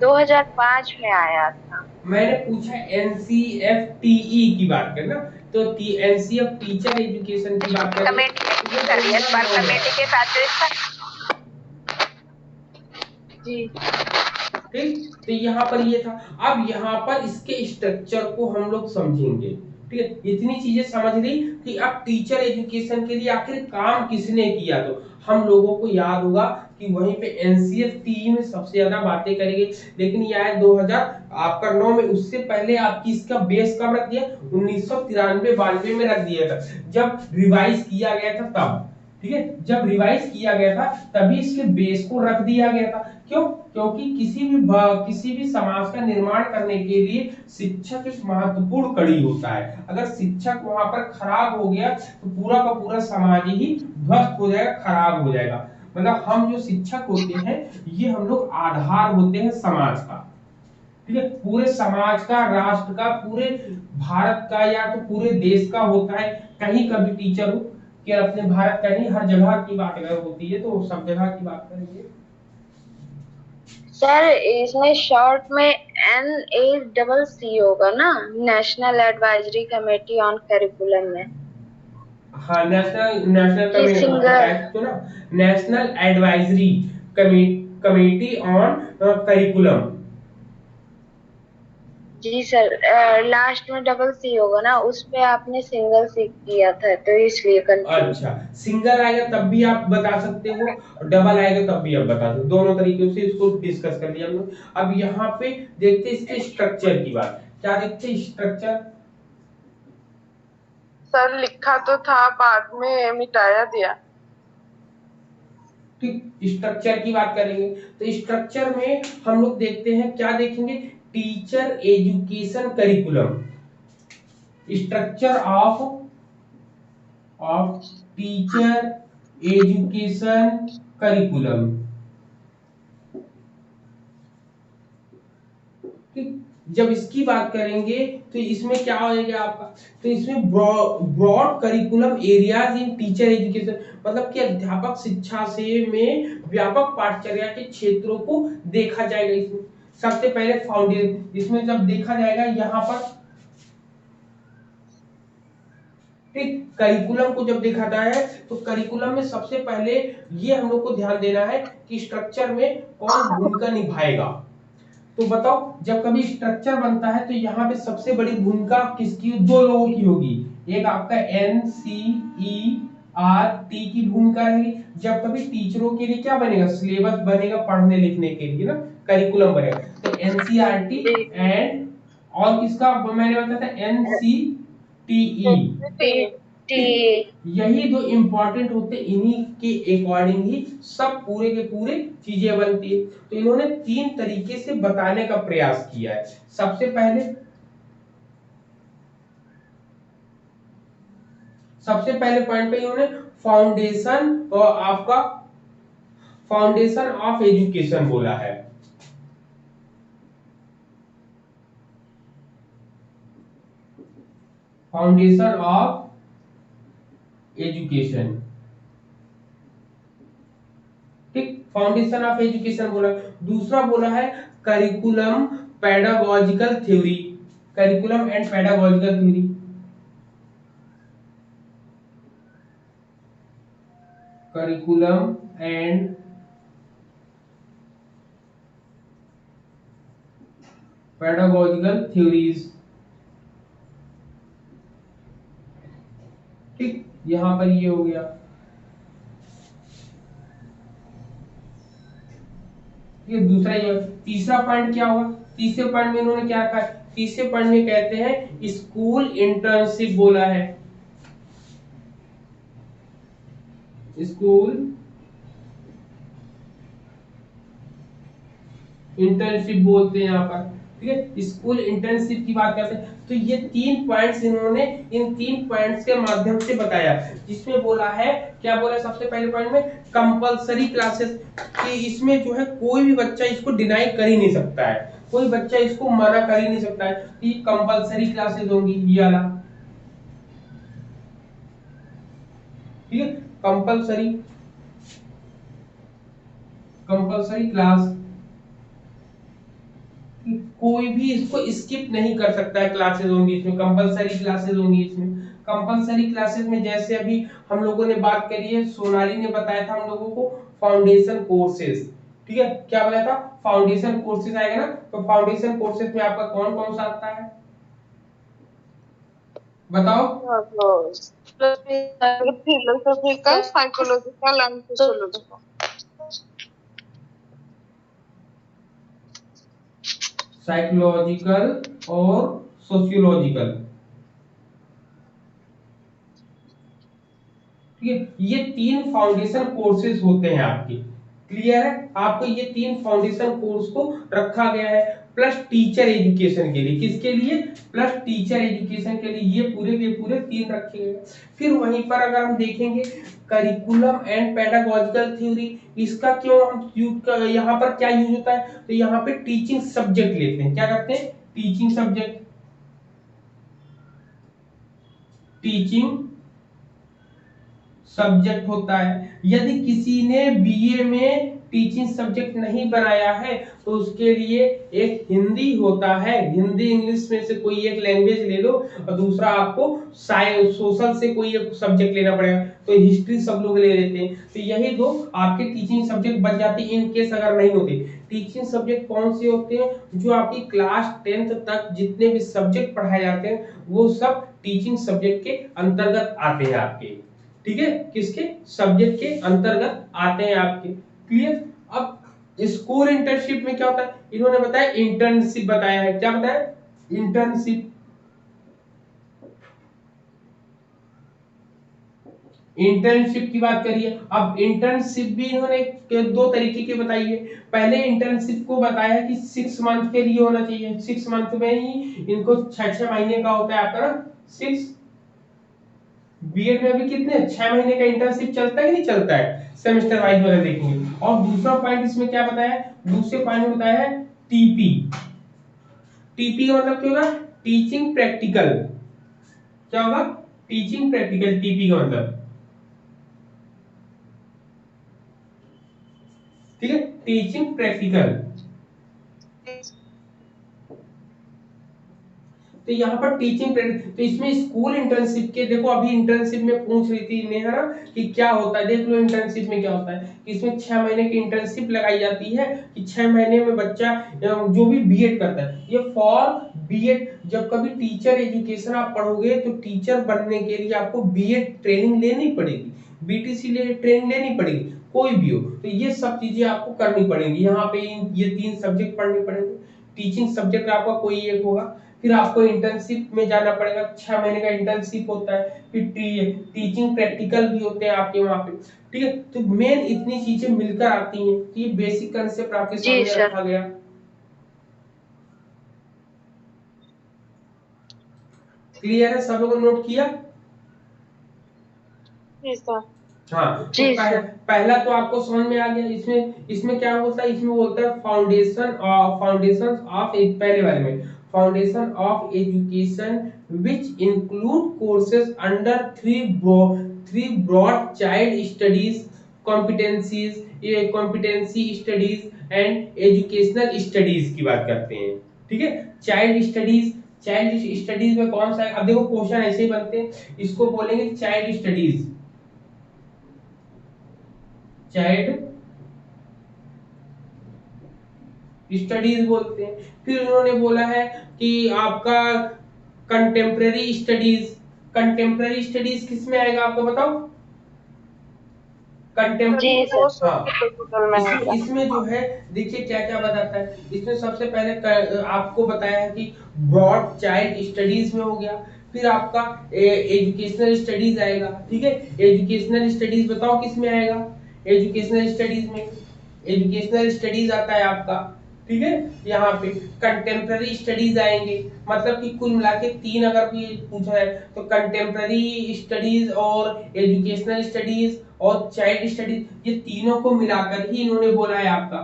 2005 में आया था। मैंने पूछा एनसीएफटीई की बात करना, तो एनसीएफ टीचर एजुकेशन की बात करें, कमेटी के साथ जी। ठीक, तो यहाँ पर ये था। अब यहाँ पर इसके स्ट्रक्चर को हम लोग समझेंगे। ठीक है, इतनी चीजें समझ ली कि अब टीचर एजुकेशन के लिए आखिर काम किसने किया, तो हम लोगों को याद होगा कि वहीं पे एनसीएफटी में सबसे ज्यादा बातें करेंगे। लेकिन यह है 2000 आपका 9 में, उससे पहले आपकी इसका बेस कब रख दिया, 1993-92 में रख दिया था, जब रिवाइज किया गया था तब। ठीक है, जब रिवाइज किया गया था तभी इसके बेस को रख दिया गया था। क्यों, क्योंकि किसी भी समाज का निर्माण करने के लिए शिक्षक एक महत्वपूर्ण कड़ी होता है। अगर शिक्षक वहां पर खराब हो गया तो पूरा का पूरा समाज ही ध्वस्त हो जाएगा, खराब हो जाएगा। मतलब हम जो शिक्षक होते हैं, ये हम लोग आधार होते हैं समाज का। ठीक है, पूरे समाज का, राष्ट्र का, पूरे भारत का या तो पूरे देश का होता है। कहीं का भी टीचर हो, कि अपने भारत का नहीं, हर जगह की बात अगर होती है तो सब जगह की बात करेंगे। सर इसमें शॉर्ट में NACC होगा ना, national advisory committee on curriculum में, हाँ, नेशनल नेशनल कि सिंगल। तो ना, national advisory committee on curriculum. जी सर, लास्ट में CCC होगा ना, उस पे आपने सिंगल C किया था तो इसलिए कंफ्यूज। अच्छा, सिंगल आएगा तब भी आप बता सकते हो, और डबल आएगा तब भी आप बता सकते हो, दोनों तरीके से इसको डिस्कस कर लिया हम लोग। अब यहाँ पे देखते हैं इसके स्ट्रक्चर की बात। क्या देखते हैं स्ट्रक्चर? सर लिखा तो था, बाद में मिटाया दिया। ठीक, स्ट्रक्चर की बात करेंगे तो स्ट्रक्चर में हम लोग देखते हैं, क्या देखेंगे? Teacher education curriculum, structure of teacher education curriculum. ठीक, जब इसकी बात करेंगे तो इसमें क्या होगा आपका? तो इसमें broad curriculum areas in teacher education, मतलब कि अध्यापक शिक्षा से में व्यापक पाठचर्या के क्षेत्रों को देखा जाएगा। इसमें सबसे पहले फाउंडेशन, इसमें जब देखा जाएगा यहाँ पर, ठीक, करिकुलम को जब देखा जाए तो करिकुलम में सबसे पहले ये हम लोग को ध्यान देना है कि स्ट्रक्चर में कौन भूमिका निभाएगा। तो बताओ, जब कभी स्ट्रक्चर बनता है तो यहाँ पे सबसे बड़ी भूमिका किसकी? दो लोगों की होगी। एक आपका NCERT की भूमिका रहेगी, जब कभी टीचरों के लिए क्या बनेगा? सिलेबस बनेगा पढ़ने लिखने के लिए ना, करिकुलम बनेगा। तो NCERT एंड, और किसका मैंने बताया था? NCTE। ठीक, यही दो इंपॉर्टेंट होते, इन्हीं के अकॉर्डिंग ही सब पूरे के पूरे चीजें बनती है। तो इन्होंने तीन तरीके से बताने का प्रयास किया है। सबसे पहले पॉइंट पे इन्होंने फाउंडेशन और आपका फाउंडेशन ऑफ एजुकेशन बोला है। फाउंडेशन ऑफ एजुकेशन, ठीक, फाउंडेशन ऑफ एजुकेशन बोला। दूसरा बोला है curriculum pedagogical theory, curriculum and pedagogical theory. Curriculum and pedagogical theories, ठीक, यहां पर ये हो गया। ये दूसरा, ये तीसरा पॉइंट क्या हुआ? तीसरे पॉइंट में इन्होंने क्या कहा? तीसरे पॉइंट में कहते हैं स्कूल इंटर्नशिप बोला है। स्कूल इंटर्नशिप बोलते हैं यहाँ पर, ठीक है, स्कूल इंटर्नशिप की बात करते हैं। तो ये तीन पॉइंट्स इन्होंने इन तीन पॉइंट्स के माध्यम से बताया, जिसमें बोला है, क्या बोला है सबसे पहले पॉइंट में? कंपलसरी क्लासेस, कि इसमें जो है कोई भी बच्चा इसको डिनाई कर ही नहीं सकता है, कोई बच्चा इसको मना कर ही नहीं सकता है कि कंपलसरी क्लासेस होंगी, ये वाला, ठीक है, कंपलसरी कंपलसरी क्लास, कोई भी इसको स्किप नहीं कर सकता है, क्लासेस होंगी इसमें, कंपलसरी क्लासेस होंगी इसमें। कंपलसरी क्लासेस में जैसे अभी हम लोगों ने बात करी है, सोनाली ने बताया था हम लोगों को फाउंडेशन कोर्सेज, ठीक है, क्या बताया था? फाउंडेशन कोर्सेज आएगा ना। तो फाउंडेशन कोर्सेज में आपका कौन कौन सा आता है, बताओ? Philosophical, psychological and sociological. Psychological और सोशियोलॉजिकल, ठीक है, ये तीन फाउंडेशन कोर्सेज होते हैं आपके। क्लियर है? आपको ये तीन फाउंडेशन कोर्स को रखा गया है। प्लस टीचर एजुकेशन के लिए, किसके लिए, प्लस टीचर एजुकेशन के लिए, ये पूरे के पूरे 3 रखे गए। फिर वहीं पर अगर हम देखेंगे करिकुलम एंड पेडागोजिकल थ्योरी, इसका क्यों हम यहाँ पर क्या यूज होता है, तो यहाँ पे टीचिंग सब्जेक्ट लेते हैं, क्या करते हैं, टीचिंग सब्जेक्ट, टीचिंग सब्जेक्ट होता है। यदि किसी ने बीए में टीचिंग सब्जेक्ट नहीं बनाया है तो उसके लिए एक हिंदी होता है, हिंदी इंग्लिश में से कोई एक लैंग्वेज ले लो, और दूसरा आपको साइंस सोशल से कोई एक सब्जेक्ट लेना पड़ेगा, तो हिस्ट्री सब लोग ले लेते हैं, तो यही दो आपके टीचिंग सब्जेक्ट बच जाते हैं इन केस अगर नहीं होते। टीचिंग सब्जेक्ट कौन से होते हैं, जो आपकी क्लास 10th तक जितने भी सब्जेक्ट पढ़ाए जाते हैं वो सब टीचिंग सब्जेक्ट के अंतर्गत आते हैं आपके, ठीक है, किसके, सब्जेक्ट के अंतर्गत आते हैं आपके, क्लियर। अब स्कूल इंटर्नशिप में क्या होता है, इन्होंने बताया इंटर्नशिप बताया है, क्या बताया, इंटर्नशिप, इंटर्नशिप की बात करिए। अब इंटर्नशिप भी इन्होंने 2 तरीके की बताई है। पहले इंटर्नशिप को बताया कि 6 मंथ के लिए होना चाहिए, 6 मंथ में ही इनको 6 महीने का होता है आपका ना 6, बीएड में भी कितने 6 महीने का इंटर्नशिप चलता है कि नहीं चलता है, सेमेस्टर वाइज वाला देखेंगे। और दूसरा पॉइंट इसमें क्या बताया है, दूसरे पॉइंट में बताया है टीपी, टीपी का मतलब क्या होगा, टीचिंग प्रैक्टिकल, क्या होगा, टीचिंग प्रैक्टिकल, टीपी का मतलब, ठीक है, टीचिंग प्रैक्टिकल। तो यहाँ पर टीचिंग, तो इसमें स्कूल इंटर्नशिप के देखो, अभी इंटर्नशिप में पूछ रही थी नेहा ना कि क्या होता है, देख लो इंटर्नशिप में क्या होता है, कि इसमें 6 महीने की इंटर्नशिप लगाई जाती है, कि 6 महीने में बच्चा जो भी बीएड करता है, ये फॉर बीएड, जब कभी टीचर एजुकेशन आप पढ़ोगे तो टीचर बनने के लिए आपको बीएड ट्रेनिंग लेनी पड़ेगी, बीटीसी ले ट्रेनिंग लेनी पड़ेगी, कोई भी हो, तो ये सब चीजें आपको करनी पड़ेंगी। यहाँ पे ये 3 सब्जेक्ट पढ़ने पड़ेंगे, टीचिंग सब्जेक्ट आपका कोई एक होगा, फिर आपको इंटर्नशिप में जाना पड़ेगा, 6 महीने का इंटर्नशिप होता है, फिर टीचिंग प्रैक्टिकल भी होते हैं आपके वहां पे, ठीक है। तो मेन इतनी चीजें मिलकर आती हैं, तो ये बेसिक कंसेप्ट आपके सामने रखा गया, क्लियर है, सब लोगों ने नोट किया, हाँ। तो पहला तो आपको समझ में आ गया, इसमें क्या होता है, इसमें बोलता है फाउंडेशन ऑफ, पहले वाले में foundation of education which include courses under three broad child studies, competencies, ये competency studies and educational studies की बात करते हैं, ठीक है। चाइल्ड स्टडीज में कौन सा है, अब देखो क्वेश्चन ऐसे ही बनते हैं, इसको बोलेंगे चाइल्ड स्टडीज, चाइल्ड स्टडीज बोलते हैं। फिर उन्होंने बोला है कि आपका कंटेम्प्रेरी स्टडीज किस में आएगा आपको बताओ, कंटेम्प्रेरी, हाँ। इसमें जो है देखिए क्या क्या बताता है, इसमें सबसे पहले आपको बताया है कि ब्रॉड चाइल्ड स्टडीज में हो गया, फिर आपका एजुकेशनल स्टडीज आएगा, ठीक है। एजुकेशनल स्टडीज बताओ किस में आएगा, एजुकेशनल स्टडीज आता है आपका, ठीक है। यहाँ पे कंटेम्प्रेरी स्टडीज आएंगे, मतलब कि कुल मिला के 3 अगर भी पूछा है तो कंटेम्प्रेरी स्टडीज और एजुकेशनल स्टडीज और चाइल्ड स्टडीज, ये तीनों को मिलाकर ही इन्होंने बोला है आपका,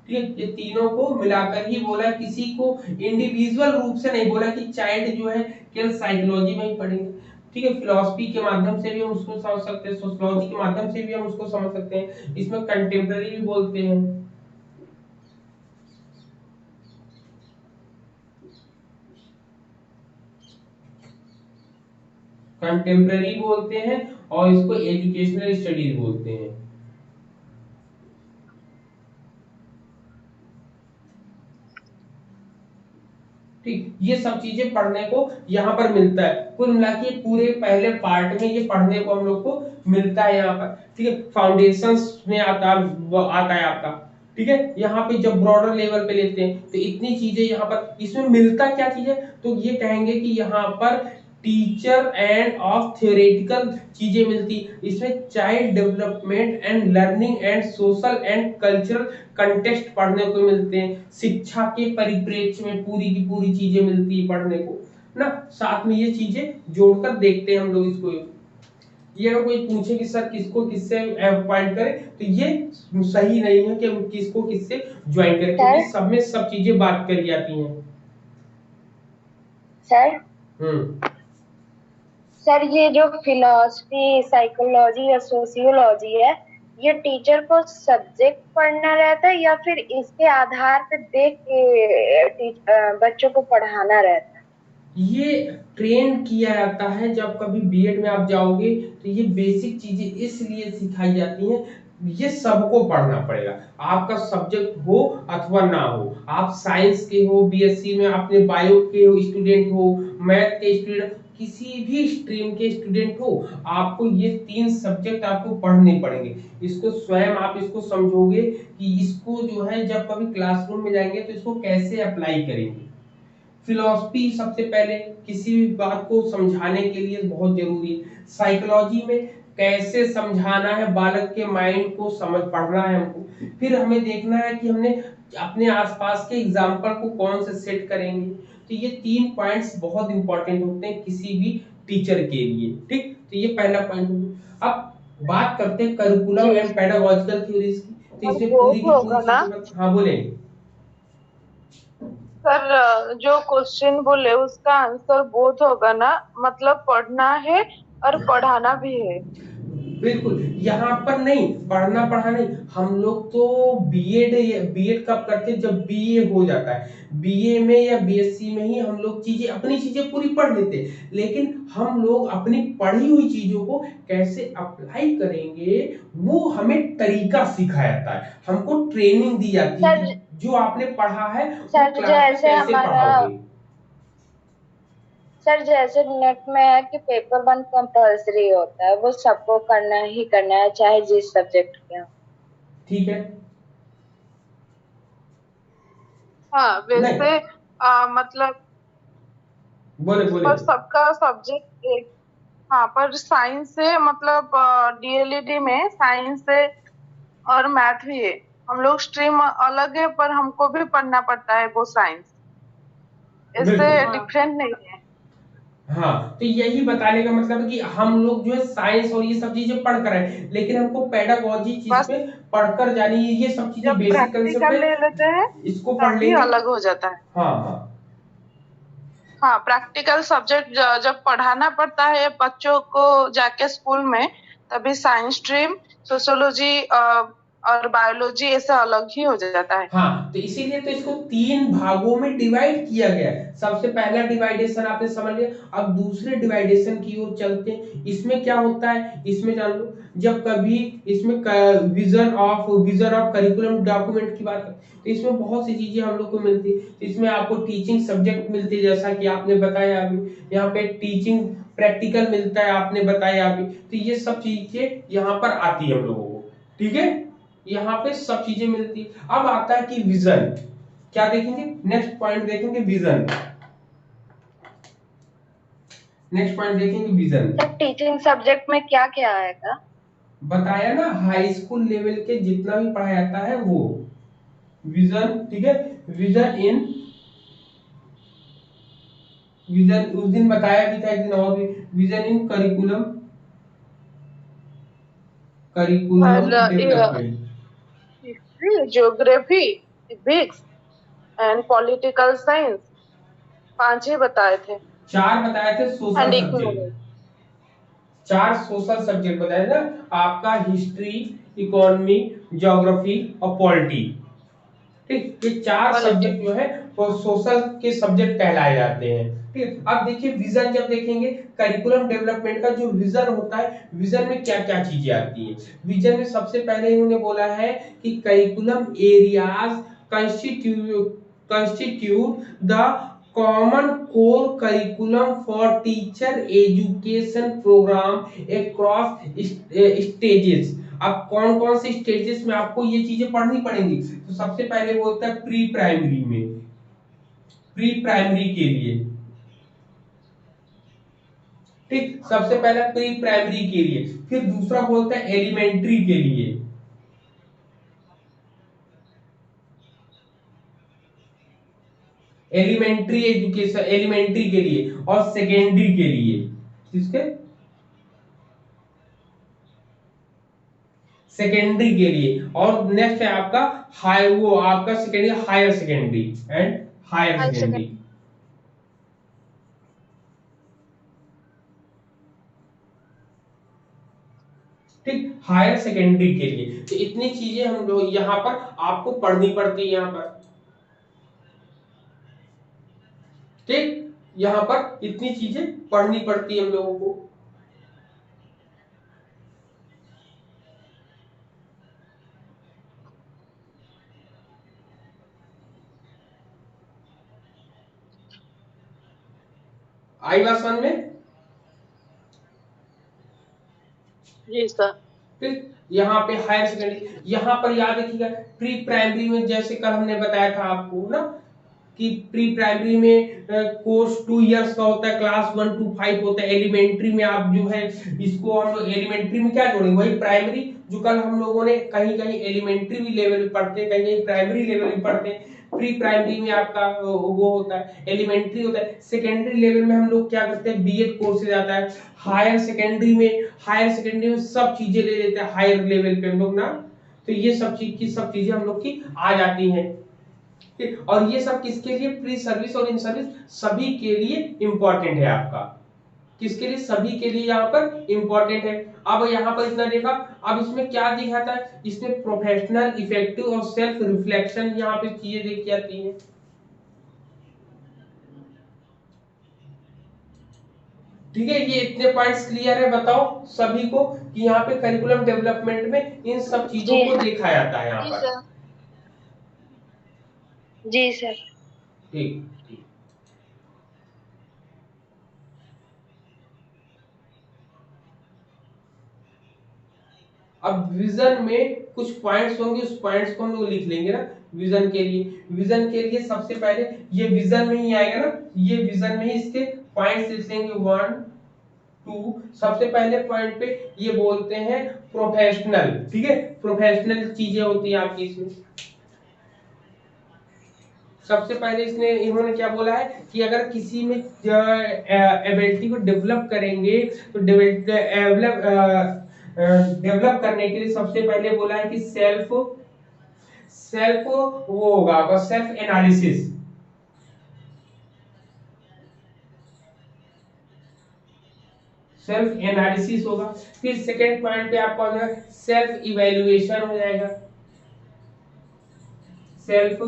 ठीक है। ये तीनों को मिलाकर ही बोला, किसी को इंडिविजुअल रूप से नहीं बोला कि चाइल्ड जो है केवल साइकोलॉजी में ही पढ़ेंगे, ठीक है। फिलॉसफी के माध्यम से भी हम उसको समझ सकते हैं, सोशियोलॉजी के माध्यम से भी हम उसको समझ सकते हैं, इसमें कंटेम्प्रेरी भी बोलते हैं, कंटेम्प्रेरी बोलते हैं, और इसको एजुकेशनल स्टडीज बोलते हैं, ठीक। ये सब चीजें पढ़ने को यहाँ पर मिलता है, कुल मिला के पूरे पहले पार्ट में ये पढ़ने को हम लोग को मिलता है यहाँ पर, ठीक है। फाउंडेशंस में आता है आपका, ठीक है। यहाँ पे जब ब्रॉडर लेवल पे लेते हैं तो इतनी चीजें यहाँ पर, इसमें मिलता क्या चीज है, तो ये कहेंगे कि यहाँ पर टीचर एंड ऑफ थ्योरेटिकल चीजें मिलती, इसमें child development and learning and social and cultural context पढ़ने को मिलते हैं, शिक्षा के परिप्रेक्ष्य में पूरी की पूरी चीजें मिलती है पढ़ने को ना। साथ में ये चीजें जोड़कर देखते हैं हम लोग इसको। ये अगर कोई पूछे कि सर किसको किससे पॉइंट करें, तो ये सही नहीं है कि हम किसको किससे ज्वाइन करें, क्योंकि सब में सब चीजें बात करी जाती हैं। सर हम्म सर ये जो फिलॉसफी, साइकोलॉजी या सोशियोलॉजी है, ये टीचर को सब्जेक्ट पढ़ना रहता है या फिर इसके आधार पे देख के बच्चों को पढ़ाना रहता है? ये ट्रेन किया जाता है, जब कभी बीएड में आप जाओगे तो ये बेसिक चीजें इसलिए सिखाई जाती हैं, ये सबको पढ़ना पड़ेगा, आपका सब्जेक्ट हो अथवा ना हो, आप साइंस के हो, बीएससी में आपने बायो के हो स्टूडेंट हो, मैथ के स्टूडेंट, किसी भी स्ट्रीम के स्टूडेंट हो, आपको ये 3 सब्जेक्ट आपको पढ़ने पड़ेंगे। इसको स्वयं आप इसको समझोगे कि इसको जो है जब कभी क्लासरूम में जाएंगे तो इसको कैसे अप्लाई करेंगे। फिलॉसफी सबसे पहले किसी भी बात को समझाने के लिए बहुत जरूरी है। साइकोलॉजी में कैसे समझाना है, बालक के माइंड को समझ पढ़ना है हमको। फिर हमें देखना है कि हमने अपने आसपास के एग्जाम्पल को कौन से सेट करेंगे। तो ये 3 पॉइंट्स बहुत इंपॉर्टेंट होते हैं किसी भी टीचर के लिए। ठीक, तो ये पहला पॉइंट हो गया। अब बात करते हैं करिकुलम जी एंड पेडागोजिकल थ्योरीज की। तो और इसमें पूरी बोध की होगा पूरी ना चीजें हाँ बोले। सर, जो क्वेश्चन बोले उसका आंसर बोध होगा ना, मतलब पढ़ना है और पढ़ाना भी है। बिल्कुल, यहाँ पर नहीं पढ़ना पढ़ा नहीं, हम लोग तो बीएड बीएड कब करते हैं जब बीए हो जाता है, बीए में या बीएससी में ही हम लोग चीजें अपनी चीजें पूरी पढ़ लेते हैं, लेकिन हम लोग अपनी पढ़ी हुई चीजों को कैसे अप्लाई करेंगे वो हमें तरीका सिखाया जाता है, हमको ट्रेनिंग दी जाती है सर। कि जो आपने पढ़ा है वो सर क्लास में जैसे कैसे हमारा पढ़ाओगे। सर जैसे नेट में है कि पेपर 1 कंपल्सरी होता है, वो सबको करना ही करना है चाहे जिस सब्जेक्ट के हो। ठीक है, हाँ नहीं वैसे मतलब बोले बोले। पर सबका सब्जेक्ट एक। हाँ पर साइंस से मतलब डीएलईडी में साइंस है और मैथ भी है। हम लोग स्ट्रीम अलग है पर हमको भी पढ़ना पड़ता है वो साइंस। इससे बिल्कुल डिफरेंट नहीं है। हाँ, तो यही बताने का मतलब है कि हम लोग जो है साइंस और ये सब चीजें पढ़ कर आए, लेकिन हमको पेडागोजी चीज बस पे पढ़कर जानी है, ये सब चीजें जब बेसिक कंसेप्ट प्रैक्टिकल है, ले लेते हैं इसको पढ़ तभी लेंगे। अलग हो जाता है। हाँ हाँ हाँ प्रैक्टिकल सब्जेक्ट जब पढ़ाना पड़ता है बच्चों को जाके स्कूल में, तभी साइंस स्ट्रीम, सोशियोलॉजी और बायोलॉजी ऐसा अलग ही हो जाता है। हाँ, तो इसीलिए तो इसको 3 भागों में डिवाइड किया गया है। सबसे पहला डिवाइडेशन आपने समझ लिया, अब दूसरे डिवाइडेशन की ओर चलते हैं। इसमें क्या होता है, इसमें जान लो, जब कभी इसमें विजन ऑफ करिकुलम डॉक्यूमेंट की बात करें तो इसमें बहुत सी चीजें हम लोग को मिलती है। तो इसमें आपको टीचिंग सब्जेक्ट मिलते हैं, जैसा कि आपने बताया अभी, यहाँ पे टीचिंग प्रैक्टिकल मिलता है आपने बताया अभी, तो ये सब चीजें यहाँ पर आती है हम लोगों को। ठीक है, यहाँ पे सब चीजें मिलती है। अब आता है कि विजन, क्या देखेंगे, नेक्स्ट पॉइंट देखेंगे विजन, नेक्स्ट पॉइंट देखेंगे विजन। सर टीचिंग सब्जेक्ट में क्या क्या आएगा? बताया ना, हाई स्कूल लेवल के जितना भी पढ़ाया जाता है वो विजन। ठीक है, विजन इन विजन उस दिन बताया भी था, एक दिन और भी, विजन इन करिकुलम, करिकुलम और development. History, geography, physics and political science 5 ही बताए थे। 4 बताए थे social and subject, economics. 4 social subject बताए ना आपका, हिस्ट्री, इकोनॉमी, ज्योग्राफी और पॉलिटी। ठीक, ये 4 सब्जेक्ट जो है वो सोशल के सब्जेक्ट कहलाए जाते हैं। ठीक, अब देखिए विजन जब देखेंगे, करिकुलम डेवलपमेंट का जो विजन होता है, विजन में क्या क्या चीजें आती है। विजन में सबसे पहले इन्होंने बोला है कि curriculum areas constitute the common core curriculum for teacher education programme across stages. अब कौन कौन से स्टेजेस में आपको ये चीजें पढ़नी पड़ेंगी, तो सबसे पहले वो होता है प्री प्राइमरी में, प्री प्राइमरी के लिए ठीक, सबसे पहला प्री प्राइमरी के लिए, फिर दूसरा बोलता है एलिमेंट्री के लिए, एलिमेंट्री एजुकेशन, एलिमेंट्री के लिए, और सेकेंडरी के लिए, किसके, सेकेंडरी के लिए, और नेक्स्ट है आपका हाई, वो आपका secondary, higher secondary and higher secondary. ठीक, हायर सेकेंडरी के लिए। तो इतनी चीजें हम लोग यहाँ पर आपको पढ़नी पड़ती है यहाँ पर। ठीक, यहाँ पर इतनी चीजें पढ़नी पड़ती है हम लोगों को। आई बात समझ में? जी सर। फिर यहाँ पे हायर सेकेंडरी, यहाँ पर याद रखिएगा प्री प्राइमरी में जैसे कल हमने बताया था आपको ना कि प्री प्राइमरी में कोर्स 2 इयर्स का होता है, क्लास 1 to 5 होता है। एलिमेंट्री में आप जो है इसको हम लोग एलिमेंट्री में क्या जोड़ेंगे, वही प्राइमरी जो कल हम लोगों ने कहीं कहीं एलिमेंट्री भी लेवल पढ़ते हैं, कहीं कहीं प्राइमरी लेवल भी पढ़ते हैं। प्री प्राइमरी में आपका वो होता है, एलिमेंट्री होता है। सेकेंडरी लेवल में हम लोग क्या करते हैं, बीएड कोर्सेज आता है। हायर सेकेंडरी में सब चीजें ले लेते हैं हायर लेवल पे हम लोग ना। तो ये सब चीजें हम लोग की आ जाती हैं। और ये सब किसके लिए, प्री सर्विस और इन सर्विस सभी के लिए इंपॉर्टेंट है आपका। किसके लिए, सभी के लिए यहाँ पर इंपॉर्टेंट है। अब यहाँ पर इतना देखा, अब इसमें क्या दिखाता है, इसमें प्रोफेशनल, इफेक्टिव और सेल्फ रिफ्लेक्शन यहाँ पे चीजें देखी जाती हैं। ठीक है, ये इतने पॉइंट्स क्लियर है, बताओ सभी को कि यहाँ पे करिकुलम डेवलपमेंट में इन सब चीजों को देखा जाता है यहाँ पर। जी सर। ठीक ठीक। अब विजन में कुछ पॉइंट्स होंगे, उस पॉइंट्स को हम लोग लिख लेंगे ना विजन के लिए। विजन के लिए सबसे पहले ये विजन में ही आएगा ना, ये विजन में ही इसके पॉइंट्स लिख लेंगे 1 2। सबसे पहले पॉइंट पे ये बोलते हैं प्रोफेशनल। ठीक है, प्रोफेशनल चीजें होती है आपकी इसमें। सबसे पहले इन्होंने क्या बोला है कि अगर किसी में एबिलिटी को डेवलप करेंगे तो डेवलप करने के लिए सबसे पहले बोला है कि सेल्फ वो होगा आपका सेल्फ एनालिसिस। सेल्फ एनालिसिस होगा। फिर सेकेंड पॉइंट पे आपका हो जाएगा सेल्फ इवेल्युएशन हो जाएगा, सेल्फ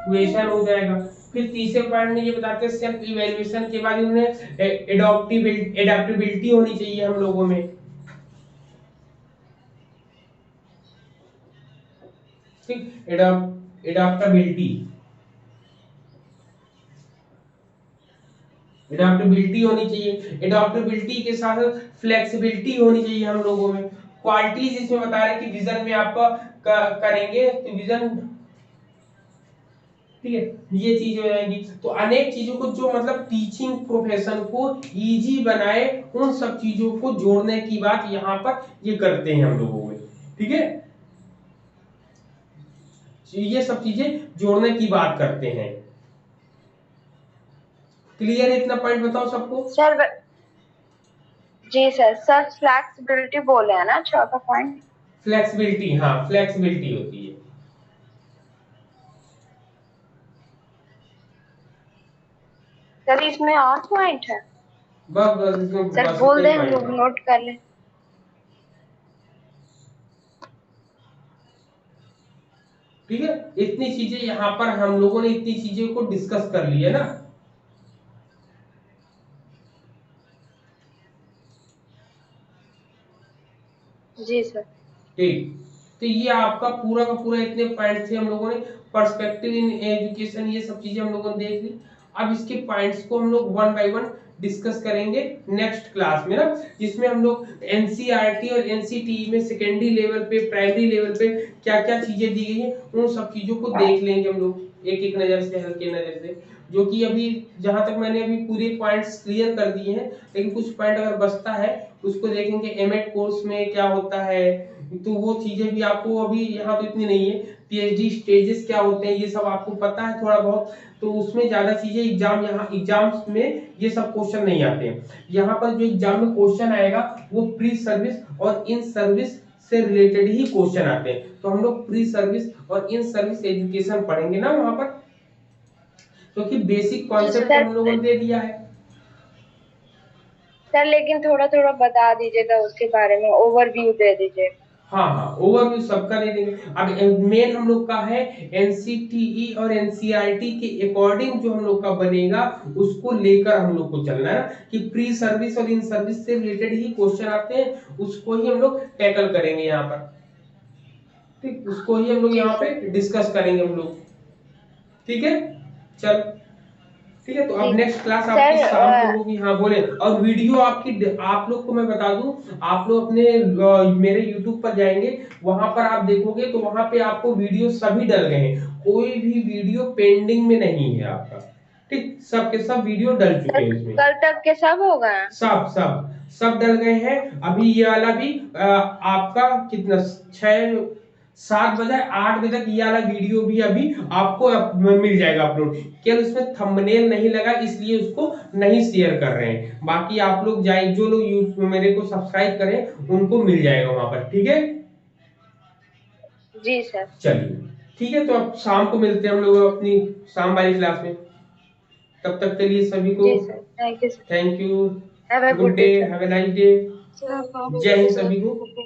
इवेल्युएशन हो जाएगा। फिर तीसरे पॉइंट में ये बताते हैं सेल्फ इवेल्युएशन के बाद इन्होंने एडेप्टेबिलिटी होनी चाहिए हम लोगों में। ठीक, एडाप्टेबिलिटी होनी चाहिए। एडाप्टेबिलिटी के साथ फ्लेक्सिबिलिटी होनी चाहिए हम लोगों में। क्वालिटीज इसमें बता रहे कि विजन में आपका करेंगे तो विजन, ठीक है, ये चीज हो जाएंगी। तो अनेक चीजों को जो मतलब टीचिंग प्रोफेशन को इजी बनाए, उन सब चीजों को जोड़ने की बात यहाँ पर ये करते हैं हम लोगों में। ठीक है, ये सब चीजें जोड़ने की बात करते हैं। क्लियर है इतना पॉइंट, बताओ सबको। सर जी सर, फ्लेक्सिबिलिटी बोले हैं ना चौथा पॉइंट। फ्लेक्सिबिलिटी, हाँ फ्लेक्सिबिलिटी होती है। सर इसमें और पॉइंट है? बस सर बोल दे, हम लोग नोट कर ले। ठीक है, इतनी चीजें यहाँ पर हम लोगों ने इतनी चीजें को डिस्कस कर ली है ना। जी सर। ठीक, तो ये आपका पूरा का पूरा इतने पॉइंट थे हम लोगों ने। पर्सपेक्टिव इन एजुकेशन, ये सब चीजें हम लोगों ने देख ली। अब इसके पॉइंट्स को हम लोग 1 बाय 1 डिस्कस करेंगे नेक्स्ट क्लास में ना, जिसमें हम लोग एनसीईआरटी और एनसीटीई में सेकेंडरी लेवल पे, प्राइमरी लेवल पे क्या क्या चीजें दी गई हैं, उन सब चीजों को देख लेंगे हम लोग। एक एक नजर से, हल्के नजर से, जो कि अभी जहां तक मैंने अभी पूरे पॉइंट्स क्लियर कर दिए हैं, लेकिन कुछ पॉइंट अगर बचता है उसको देखेंगे एमएड कोर्स में क्या होता है, तो वो चीजें भी आपको अभी यहाँ तो इतनी नहीं है। पीएचडी स्टेजेस क्या होते हैं ये सब आपको पता है थोड़ा बहुत, तो उसमें ज्यादा चीजें एग्जाम, यहाँ एग्जाम्स में ये सब क्वेश्चन नहीं आते हैं। यहाँ पर जो एग्जाम में क्वेश्चन आएगा वो प्री सर्विस और इन सर्विस से रिलेटेड ही क्वेश्चन आते हैं। तो हम लोग प्री सर्विस और इन सर्विस एजुकेशन पढ़ेंगे ना वहां पर, क्योंकि बेसिक कॉन्सेप्ट सर हम लोगों ने दे दिया है। सर लेकिन थोड़ा थोड़ा बता दीजिएगा उसके बारे में, ओवरव्यू दे दीजिए। हाँ हाँ, ओवरव्यू सबका दे देंगे। अब मेन हम लोग का है एनसीटीई और एनसीईआरटी के अकॉर्डिंग जो हम लोग का बनेगा उसको लेकर हम लोग को चलना है, कि प्री सर्विस और इन सर्विस से रिलेटेड ही क्वेश्चन आते हैं, उसको ही हम लोग टैकल करेंगे यहाँ पर। ठीक, उसको ही हम लोग जी यहाँ पे सर। डिस्कस करेंगे हम लोग। ठीक है, चल ठीक है। तो अब जी नेक्स्ट क्लास आपकी सर। शाम को होगी। हाँ बोले, और वीडियो आपकी, आप लोग को मैं बता दूं, आप लोग अपने मेरे YouTube पर जाएंगे, वहां पर आप देखोगे तो वहां पे आपको वीडियो सभी डल गए हैं, कोई भी वीडियो पेंडिंग में नहीं है आपका। ठीक, सब के सब वीडियो डल चुके सर हैं इसमें, कल तक के सब हो गए? सब सब सब डल गए हैं। अभी ये वाला भी आपका कितना, 6 7 बजे 8 बजे तक ये वाला वीडियो भी अभी आपको मिल जाएगा अपलोड। केवल उसमें थंबनेल नहीं लगा इसलिए उसको नहीं शेयर कर रहे हैं, बाकी आप लोग जाए, जो लोग मेरे को सब्सक्राइब करें उनको मिल जाएगा वहां पर। ठीक है, जी सर। चलिए ठीक है। तो अब शाम को मिलते हैं हम लोग अपनी शाम वाली क्लास में। तब तक के लिए सभी को जी sir, thank you sir. Thank you, have a good good day, day sir. Have a nice day, जय हिंद सभी को।